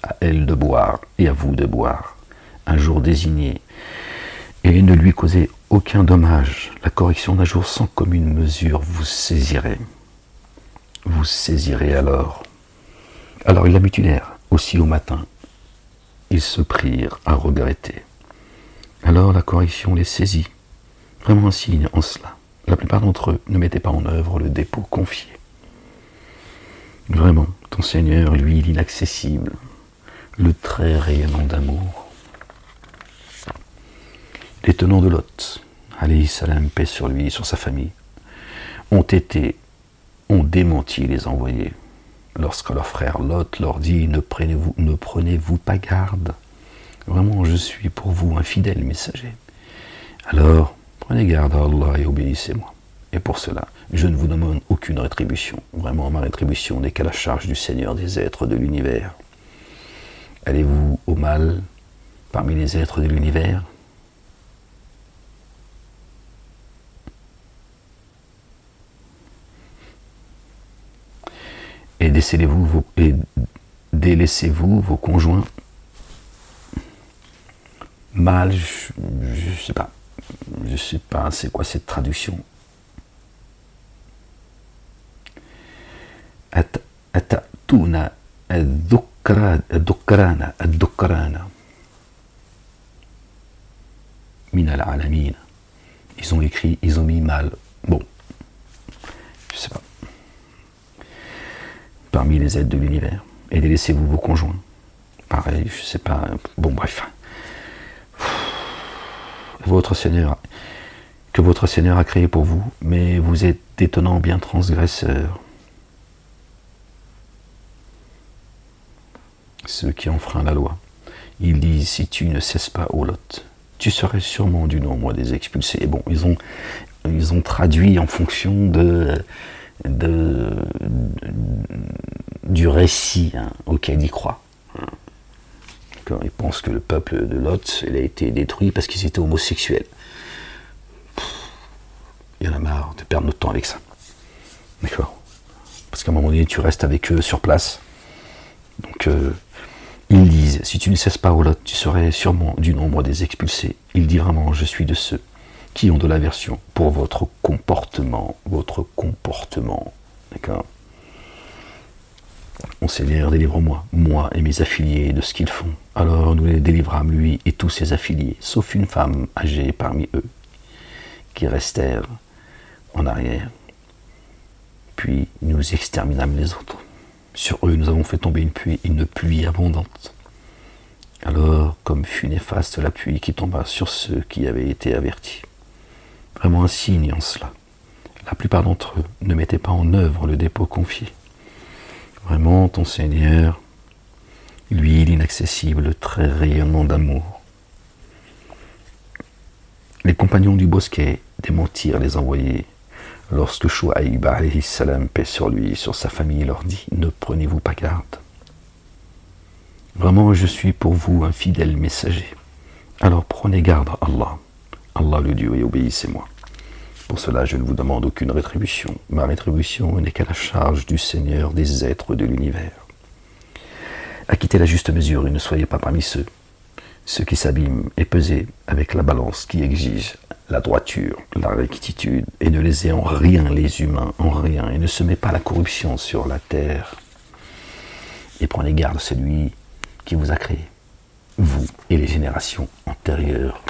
[SPEAKER 1] à elle de boire et à vous de boire, un jour désigné, et ne lui causez aucun dommage. La correction d'un jour sans commune mesure vous saisirez. Vous saisirez alors. Alors ils la mutilèrent, aussi au matin. Ils se prirent à regretter. Alors la correction les saisit. Vraiment un signe en cela. La plupart d'entre eux ne mettaient pas en œuvre le dépôt confié. Vraiment, ton Seigneur, lui, l'inaccessible, le très rayonnant d'amour. Les tenants de Lot, alayhi salam, paix sur lui et sur sa famille, ont démenti les envoyés. Lorsque leur frère Lot leur dit, ne prenez-vous pas garde. Vraiment, je suis pour vous un fidèle messager. Alors, prenez garde à Allah et obéissez-moi. Et pour cela, je ne vous demande aucune rétribution. Vraiment, ma rétribution n'est qu'à la charge du Seigneur des êtres de l'univers. Allez-vous au mal parmi les êtres de l'univers? et délaissez-vous vos conjoints. Mal, je sais pas, c'est quoi cette traduction? Atatuna ad-dukrana min al-alamin. Ils ont écrit, ils ont mis mal. Bon, je sais pas. Parmi les aides de l'univers. Et délaissez-vous vos conjoints. Pareil, je sais pas. Bon, bref. Votre Seigneur, que votre Seigneur a créé pour vous, mais vous êtes d'étonnants bien transgresseurs. Ceux qui enfreignent la loi. Il dit, si tu ne cesses pas, ô Lot, tu serais sûrement du nombre des expulsés. Et bon, ils ont traduit en fonction du récit auquel ils croient. Ils pensent que le peuple de Lot, il a été détruit parce qu'ils étaient homosexuels. Il y en a marre de perdre notre temps avec ça. D'accord? Parce qu'à un moment donné, tu restes avec eux sur place. Donc, ils disent, si tu ne cesses pas, ô Lot, tu serais sûrement du nombre des expulsés. Il dit vraiment, je suis de ceux qui ont de l'aversion pour votre comportement. D'accord? Mon Seigneur, délivre-moi, moi et mes affiliés, de ce qu'ils font. Alors nous les délivrâmes, lui et tous ses affiliés, sauf une femme âgée parmi eux, qui restèrent en arrière. Puis nous exterminâmes les autres. Sur eux, nous avons fait tomber une pluie abondante. Alors, comme fut néfaste la pluie qui tomba sur ceux qui avaient été avertis. Vraiment un signe en cela. La plupart d'entre eux ne mettaient pas en œuvre le dépôt confié. Vraiment, ton Seigneur, lui, l'inaccessible, très rayonnant d'amour. Les compagnons du bosquet démentirent les envoyés. Lorsque Chouaïb, alayhi salam, paix sur lui et sur sa famille, leur dit, ne prenez-vous pas garde. Vraiment, je suis pour vous un fidèle messager. Alors prenez garde à Allah. Allah le Dieu, et obéissez-moi. Pour cela, je ne vous demande aucune rétribution. Ma rétribution n'est qu'à la charge du Seigneur des êtres de l'univers. Acquittez la juste mesure et ne soyez pas parmi ceux qui s'abîment et pesez avec la balance qui exige la droiture, la rectitude, et ne lésez en rien les humains, en rien, et ne semez pas la corruption sur la terre. Et prenez garde à celui qui vous a créé, vous et les générations antérieures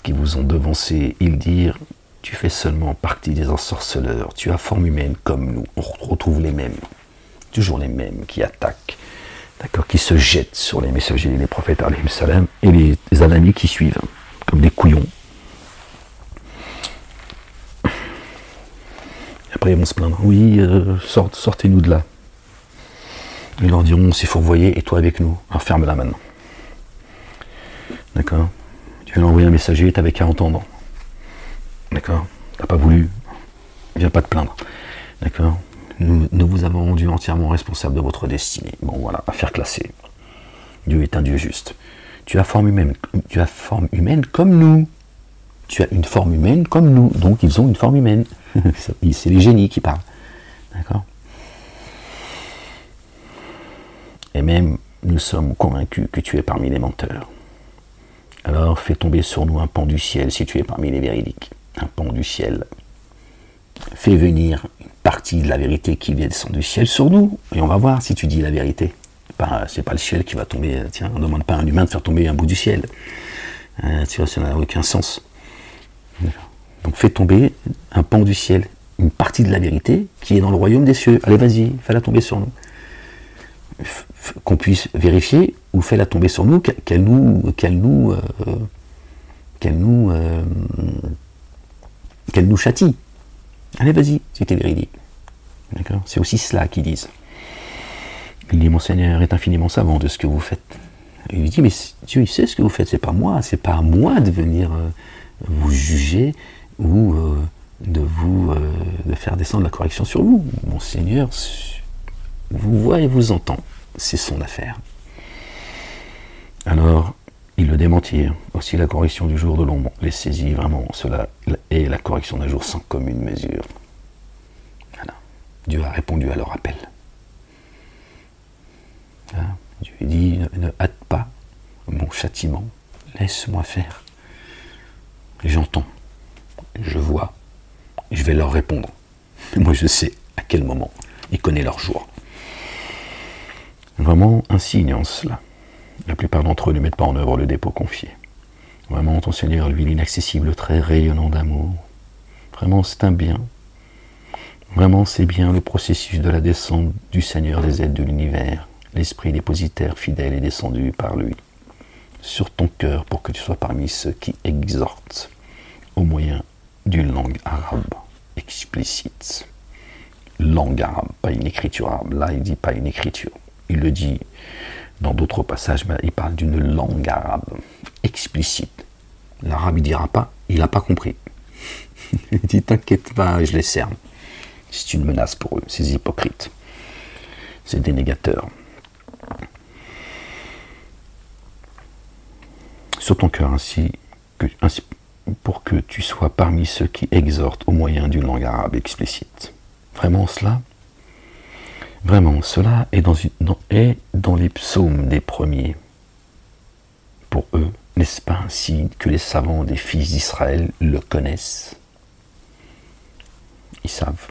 [SPEAKER 1] qui vous ont devancé. Ils dirent, tu fais seulement partie des ensorceleurs, tu as forme humaine comme nous. On retrouve les mêmes, toujours les mêmes qui attaquent, d'accord, qui se jettent sur les messagers, les prophètes alayhim salam, et les annamis qui suivent, comme des couillons. Après ils vont se plaindre, oui, sortez-nous de là. Ils leur diront, c'est fourvoyé, et toi avec nous, alors ferme-la maintenant. D'accord? Tu viens d'envoyer un messager, tu avais 40 ans. D'accord? Tu n'as pas voulu, viens pas te plaindre. D'accord? Nous vous avons rendu entièrement responsable de votre destinée. Bon voilà, affaire classée. Dieu est un Dieu juste. Tu as forme humaine comme nous. Tu as une forme humaine comme nous. Donc ils ont une forme humaine. C'est les génies qui parlent. D'accord? Et même, nous sommes convaincus que tu es parmi les menteurs. Alors fais tomber sur nous un pan du ciel si tu es parmi les véridiques. Un pan du ciel. Fais venir une partie de la vérité qui vient descendre du ciel sur nous. Et on va voir si tu dis la vérité. C'est pas le ciel qui va tomber. Tiens, on ne demande pas à un humain de faire tomber un bout du ciel. Tu vois, ça n'a aucun sens. Donc fais tomber un pan du ciel. Une partie de la vérité qui est dans le royaume des cieux. Allez, vas-y, fais-la tomber sur nous. Qu'on puisse vérifier, ou fais-la tomber sur nous, qu'elle nous châtie. Allez, vas-y, c'était véridique. D'accord? C'est aussi cela qu'ils disent. Il dit, mon Seigneur est infiniment savant de ce que vous faites. Et il lui dit, mais Dieu, il sait ce que vous faites, c'est pas à moi de venir vous juger ou de faire descendre la correction sur vous. Mon Seigneur vous voit et vous entend. C'est son affaire. Alors, ils le démentirent. Aussi la correction du jour de l'ombre les saisit vraiment. Cela est la correction d'un jour sans commune mesure. Voilà. Dieu a répondu à leur appel. Dieu dit, ne hâte pas mon châtiment, laisse-moi faire. J'entends, je vois, je vais leur répondre. Mais moi je sais à quel moment, il connaît leur jour. Vraiment un signe en cela. La plupart d'entre eux ne mettent pas en œuvre le dépôt confié. Vraiment ton Seigneur, lui, l'inaccessible, très rayonnant d'amour. Vraiment c'est un bien. Vraiment c'est bien le processus de la descente du Seigneur des aides de l'univers. L'Esprit dépositaire fidèle est descendu par lui sur ton cœur pour que tu sois parmi ceux qui exhortent au moyen d'une langue arabe explicite. Langue arabe, pas une écriture arabe. Là, il ne dit pas une écriture. Il le dit dans d'autres passages, mais il parle d'une langue arabe explicite. L'arabe, il ne dira pas, il n'a pas compris. Il dit, t'inquiète pas, je les cerne. C'est une menace pour eux, ces hypocrites. C'est des négateurs. Sur ton cœur ainsi, pour que tu sois parmi ceux qui exhortent au moyen d'une langue arabe explicite. Vraiment cela est dans les psaumes des premiers. Pour eux, n'est-ce pas ainsi que les savants des fils d'Israël le connaissent? Ils savent.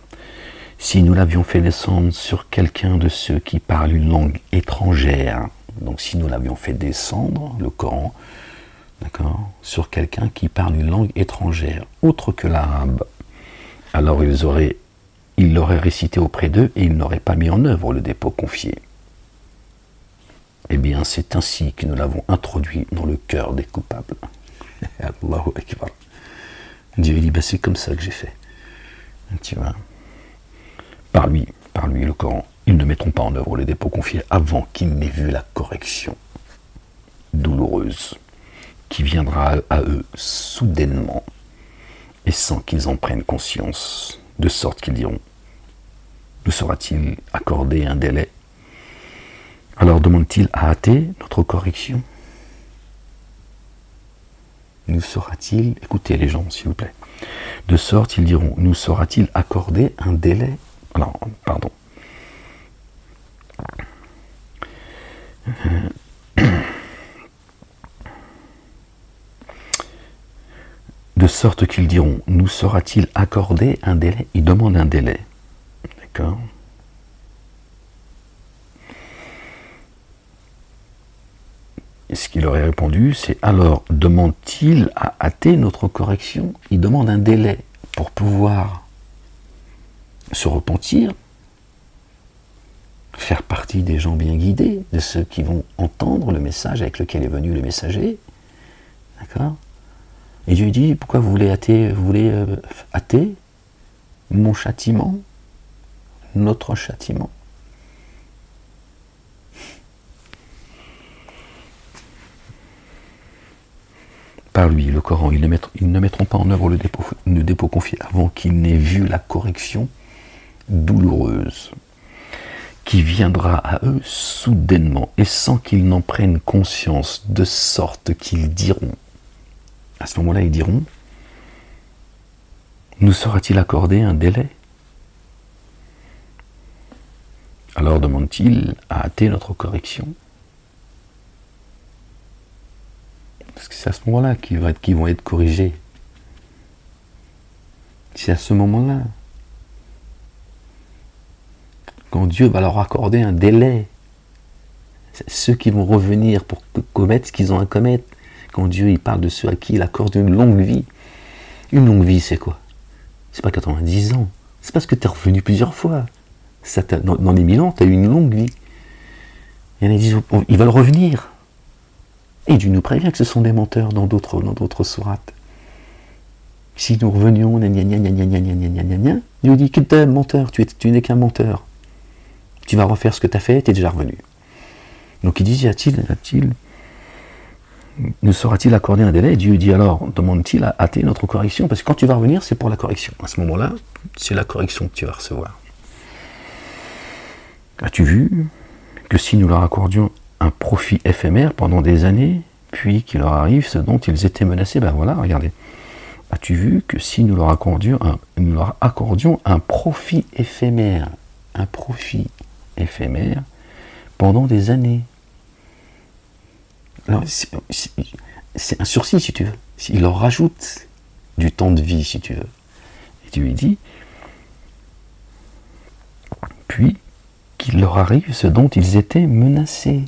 [SPEAKER 1] Si nous l'avions fait descendre sur quelqu'un de ceux qui parlent une langue étrangère, donc si nous l'avions fait descendre, le Coran, d'accord, sur quelqu'un qui parle une langue étrangère, autre que l'arabe, alors il l'aurait récité auprès d'eux et ils n'auraient pas mis en œuvre le dépôt confié. Eh bien, c'est ainsi que nous l'avons introduit dans le cœur des coupables. Allahu Akbar. Dieu dit, c'est comme ça que j'ai fait. Tu vois, par lui, le Coran, ils ne mettront pas en œuvre le dépôt confié avant qu'ils n'aient vu la correction douloureuse qui viendra à eux soudainement et sans qu'ils en prennent conscience, de sorte qu'ils diront, nous sera-t-il accordé un délai? Alors demande-t-il à hâter notre correction? Nous sera-t-il, écoutez les gens s'il vous plaît, de sorte ils diront, nous sera-t-il accordé un délai? Alors, pardon. De sorte qu'ils diront, nous sera-t-il accordé un délai? Ils demandent un délai. D'accord? Et ce qu'il aurait répondu, c'est alors demande-t-il à hâter notre correction? Il demande un délai pour pouvoir se repentir, faire partie des gens bien guidés, de ceux qui vont entendre le message avec lequel est venu le messager. D'accord? Et Dieu dit, pourquoi vous voulez hâter mon châtiment, notre châtiment? Par lui, le Coran, ils ne mettront pas en œuvre le dépôt confié avant qu'ils n'aient vu la correction douloureuse qui viendra à eux soudainement et sans qu'ils n'en prennent conscience, de sorte qu'ils diront, à ce moment-là ils diront, nous sera-t-il accordé un délai? Alors demande-t-il à hâter notre correction? Parce que c'est à ce moment-là qu'ils vont être corrigés. C'est à ce moment-là. Quand Dieu va leur accorder un délai. Ceux qui vont revenir pour commettre ce qu'ils ont à commettre. Quand Dieu il parle de ceux à qui il accorde une longue vie. Une longue vie, c'est quoi? C'est pas 90 ans. C'est parce que tu es revenu plusieurs fois. Dans les 1000 ans, tu as eu une longue vie. Il y en a qui disent, ils veulent revenir. Et Dieu nous prévient que ce sont des menteurs dans d'autres sourates. Si nous revenions, Dieu dit, quel t'es menteur, tu n'es qu'un menteur. Tu vas refaire ce que tu as fait, tu es déjà revenu. Donc il dit, nous sera-t-il accordé un délai? Dieu dit alors, demande-t-il à hâter notre correction? Parce que quand tu vas revenir, c'est pour la correction. À ce moment-là, c'est la correction que tu vas recevoir. As-tu vu que si nous leur accordions un profit éphémère pendant des années, puis qu'il leur arrive ce dont ils étaient menacés, ben voilà, regardez. As-tu vu que si nous leur accordions un profit éphémère, un profit éphémère pendant des années. Alors, c'est un sursis, si tu veux. Il leur rajoute du temps de vie, si tu veux. Et tu lui dis, puis qu'il leur arrive ce dont ils étaient menacés.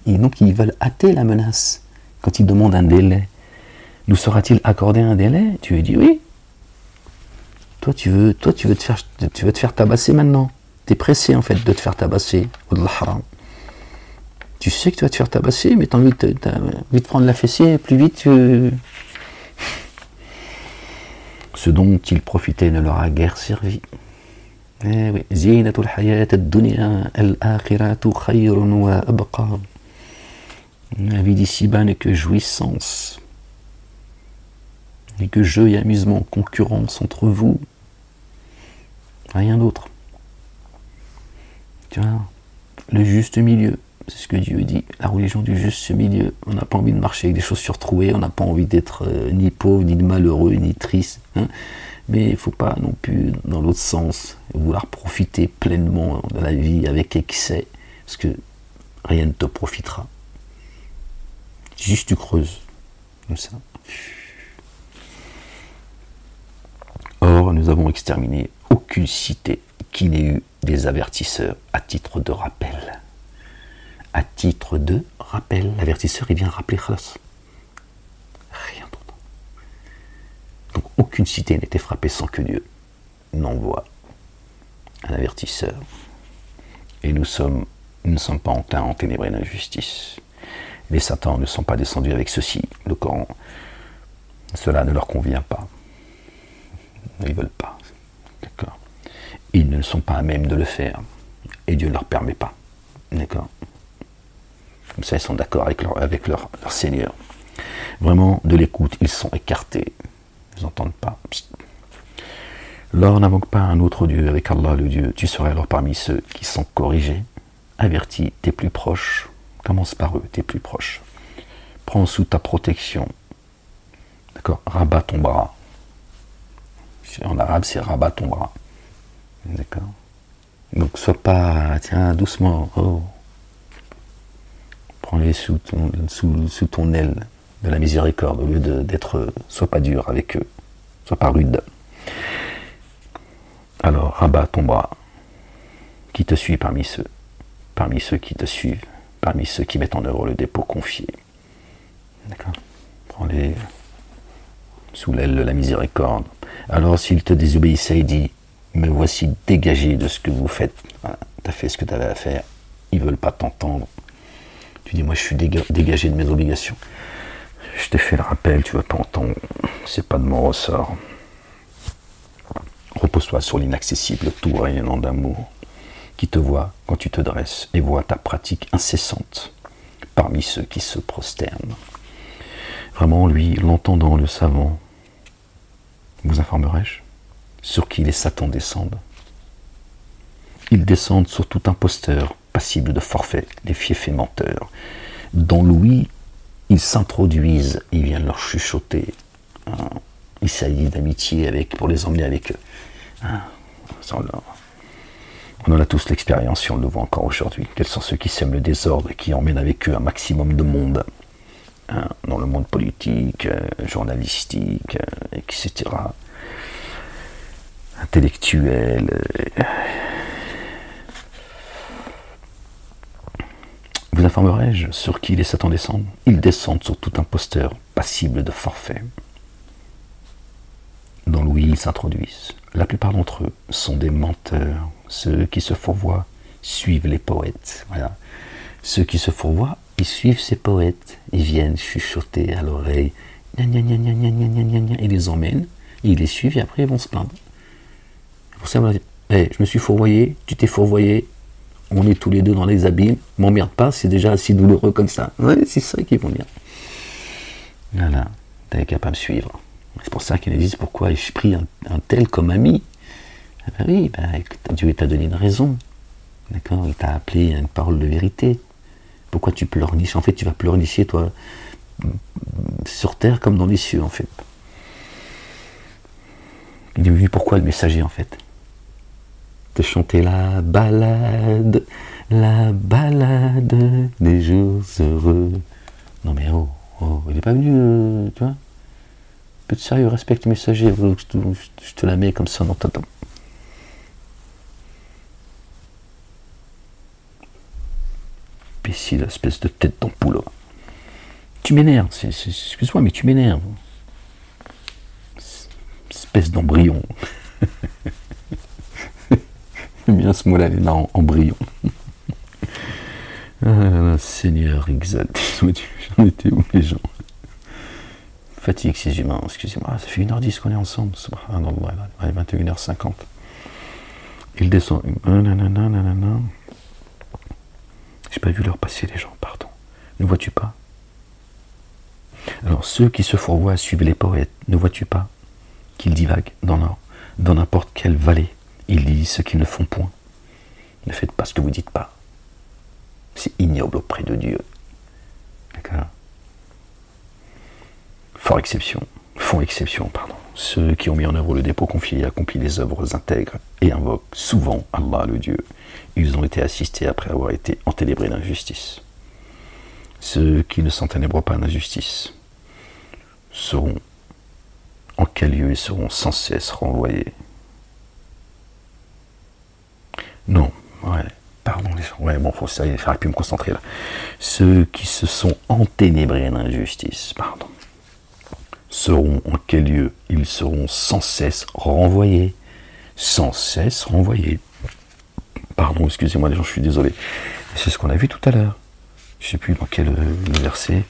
[SPEAKER 1] Et donc ils veulent hâter la menace. Quand ils demandent un délai, nous sera-t-il accordé un délai? Tu lui dis oui. Toi tu veux te faire tabasser maintenant. Tu es pressé en fait de te faire tabasser. Tu sais que tu vas te faire tabasser, mais tu as envie de prendre la fessée plus vite. Ce dont ils profitaient ne leur a guère servi. Eh oui. Zinatul hayat ad-dunya al-akhiratu khayrun wa abqa. La vie d'ici-bas n'est que jouissance, n'est que jeu et amusement, concurrence entre vous, rien d'autre. Tu vois, le juste milieu, c'est ce que Dieu dit, la religion du juste milieu. On n'a pas envie de marcher avec des chaussures trouées, on n'a pas envie d'être ni pauvre, ni malheureux, ni triste, hein. Mais il ne faut pas non plus, dans l'autre sens, vouloir profiter pleinement de la vie avec excès, parce que rien ne te profitera. Juste tu creuses, comme ça. Or, nous avons exterminé aucune cité qui n'ait eu des avertisseurs à titre de rappel. À titre de rappel, l'avertisseur, il vient rappeler khalas. Rien d'autre. Donc, aucune cité n'était frappée sans que Dieu n'envoie un avertisseur. Et nous ne sommes pas enclins à enténébrer l'injustice. Les satans ne sont pas descendus avec ceci, le Coran. Cela ne leur convient pas. Ils ne veulent pas. D'accord. Ils ne sont pas à même de le faire. Et Dieu ne leur permet pas. D'accord. Comme ça, ils sont d'accord avec leur Seigneur. Vraiment, de l'écoute, ils sont écartés. Ils n'entendent pas. Psst. Lors n'invoque pas un autre Dieu avec Allah le Dieu. Tu seras alors parmi ceux qui sont corrigés, avertis, tes plus proches. Commence par eux, tes plus proches. Prends sous ta protection. D'accord. Rabat ton bras. En arabe, c'est rabat ton bras. D'accord. Donc, sois pas, tiens, doucement. Oh. Prends-les sous ton aile de la miséricorde, au lieu d'être, sois pas dur avec eux. Sois pas rude. Alors, rabat ton bras. Qui te suit parmi ceux qui te suivent. Parmi ceux qui mettent en œuvre le dépôt confié. D'accord. Prends-les sous l'aile de la miséricorde. Alors s'ils te désobéissaient, dis, me voici dégagé de ce que vous faites. Voilà, tu as fait ce que tu avais à faire. Ils ne veulent pas t'entendre. Tu dis, moi je suis dégagé de mes obligations. Je t'ai fait le rappel, tu ne veux pas entendre. C'est pas de mon ressort. Repose-toi sur l'inaccessible, tout rayonnant d'amour, qui te voit quand tu te dresses et voit ta pratique incessante parmi ceux qui se prosternent. Vraiment, lui, l'entendant, le savant, vous informerai-je, sur qui les satans descendent. Ils descendent sur tout imposteur, passible de forfait, les fiefs et menteurs. Dans l'ouïe, ils s'introduisent, ils viennent leur chuchoter. Hein, il s'agit d'amitié pour les emmener avec eux. Hein, on en a tous l'expérience si on le voit encore aujourd'hui. Quels sont ceux qui sèment le désordre et qui emmènent avec eux un maximum de monde, hein, dans le monde politique, journalistique, etc. Intellectuel. Vous informerai-je sur qui les satans descendent? Ils descendent sur tout imposteur passible de forfait. Dans l'ouïe, ils s'introduisent. La plupart d'entre eux sont des menteurs. Ceux qui se fourvoient suivent les poètes. Voilà. Ceux qui se fourvoient, ils suivent ces poètes. Ils viennent chuchoter à l'oreille. Ils les emmènent, ils les suivent et après ils vont se plaindre. Pour ça, on va dire, hey, je me suis fourvoyé, tu t'es fourvoyé, on est tous les deux dans les abîmes, m'emmerde pas, c'est déjà assez douloureux comme ça. Ouais, c'est ça qu'ils vont dire. Voilà, t'es capable de me suivre. C'est pour ça qu'ils nous disent pourquoi ai-je pris un tel comme ami. Ah ben oui, Dieu t'a donné une raison. D'accord, il t'a appelé à une parole de vérité. Pourquoi tu pleurniches? En fait, tu vas pleurnicher, toi, sur terre comme dans les cieux, en fait. Il dit, pourquoi le messager, en fait? te chanter la balade des jours heureux. Non mais oh, il n'est pas venu, tu vois. Un peu de sérieux, respecte le messager, je te la mets comme ça dans ta tête. Imbécile, espèce de tête d'ampoule. Tu m'énerves, excuse-moi, mais tu m'énerves. Espèce d'embryon. J'aime bien ce mot-là, embryon. Ah, Seigneur, exalté, j'en étais où les gens? Fatigue ces humains, excusez-moi, ça fait 1h10 qu'on est ensemble, subhanallah, 21h50. Il descend. J'ai pas vu leur passer les gens, pardon. Ne vois-tu pas? Alors ceux qui se fourvoient à suivre les poètes, ne vois-tu pas qu'ils divaguent dans n'importe quelle vallée? Ils disent ce qu'ils ne font point. Ne faites pas ce que vous dites pas. C'est ignoble auprès de Dieu. D'accord? Font exception, ceux qui ont mis en œuvre le dépôt confié et accompli des œuvres intègres et invoquent souvent Allah le Dieu. Ils ont été assistés après avoir été enténébrés d'injustice. Ceux qui ne s'enténèbrent pas d'injustice seront en quel lieu ils seront sans cesse renvoyés. Non, ouais, pardon les gens, ouais, bon, j'aurais pu me concentrer là. Ceux qui se sont enténébrés d'injustice, pardon, seront en quel lieu ils seront sans cesse renvoyés. Sans cesse renvoyés. Pardon, excusez-moi les gens, je suis désolé. C'est ce qu'on a vu tout à l'heure. Je ne sais plus dans quel verset.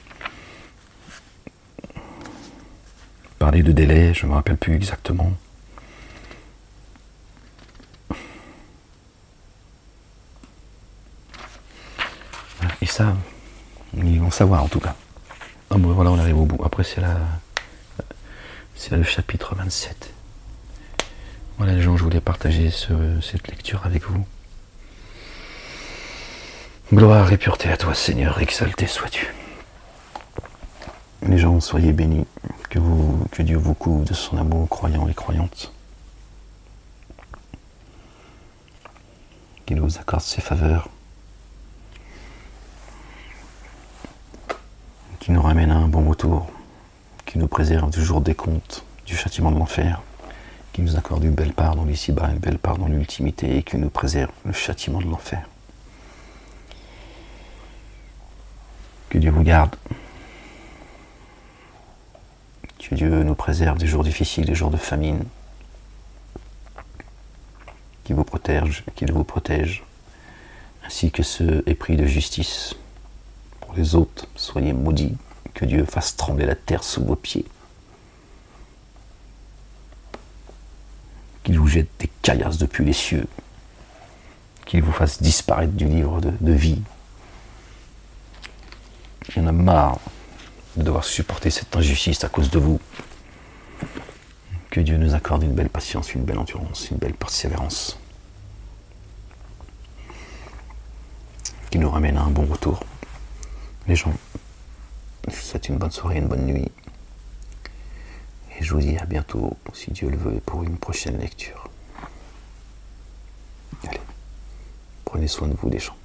[SPEAKER 1] Parler de délai, je ne me rappelle plus exactement. Ils savent. Ils vont savoir en tout cas. Ah bon, voilà, on arrive au bout. Après c'est le chapitre 27. Voilà les gens, je voulais partager cette lecture avec vous. Gloire et pureté à toi Seigneur, exalté sois-tu. Les gens, soyez bénis, que Dieu vous couvre de son amour, croyants et croyantes. Qu'il vous accorde ses faveurs. Qu'il nous ramène à un bon retour. Qu'il nous préserve du jour des comptes, du châtiment de l'enfer. Qu'il nous accorde une belle part dans l'ici-bas, une belle part dans l'ultimité, et qu'il nous préserve le châtiment de l'enfer. Que Dieu vous garde. Que Dieu nous préserve des jours difficiles, des jours de famine. Qu'il vous protège, ainsi que ceux épris de justice. Pour les autres, soyez maudits. Que Dieu fasse trembler la terre sous vos pieds. Qu'il vous jette des caillasses depuis les cieux. Qu'il vous fasse disparaître du livre de vie. Il y en a marre de devoir supporter cette injustice à cause de vous. Que Dieu nous accorde une belle patience, une belle endurance, une belle persévérance. Qu'il nous ramène à un bon retour. Les gens, je vous souhaite une bonne soirée, une bonne nuit. Et je vous dis à bientôt, si Dieu le veut, pour une prochaine lecture. Allez, prenez soin de vous les gens.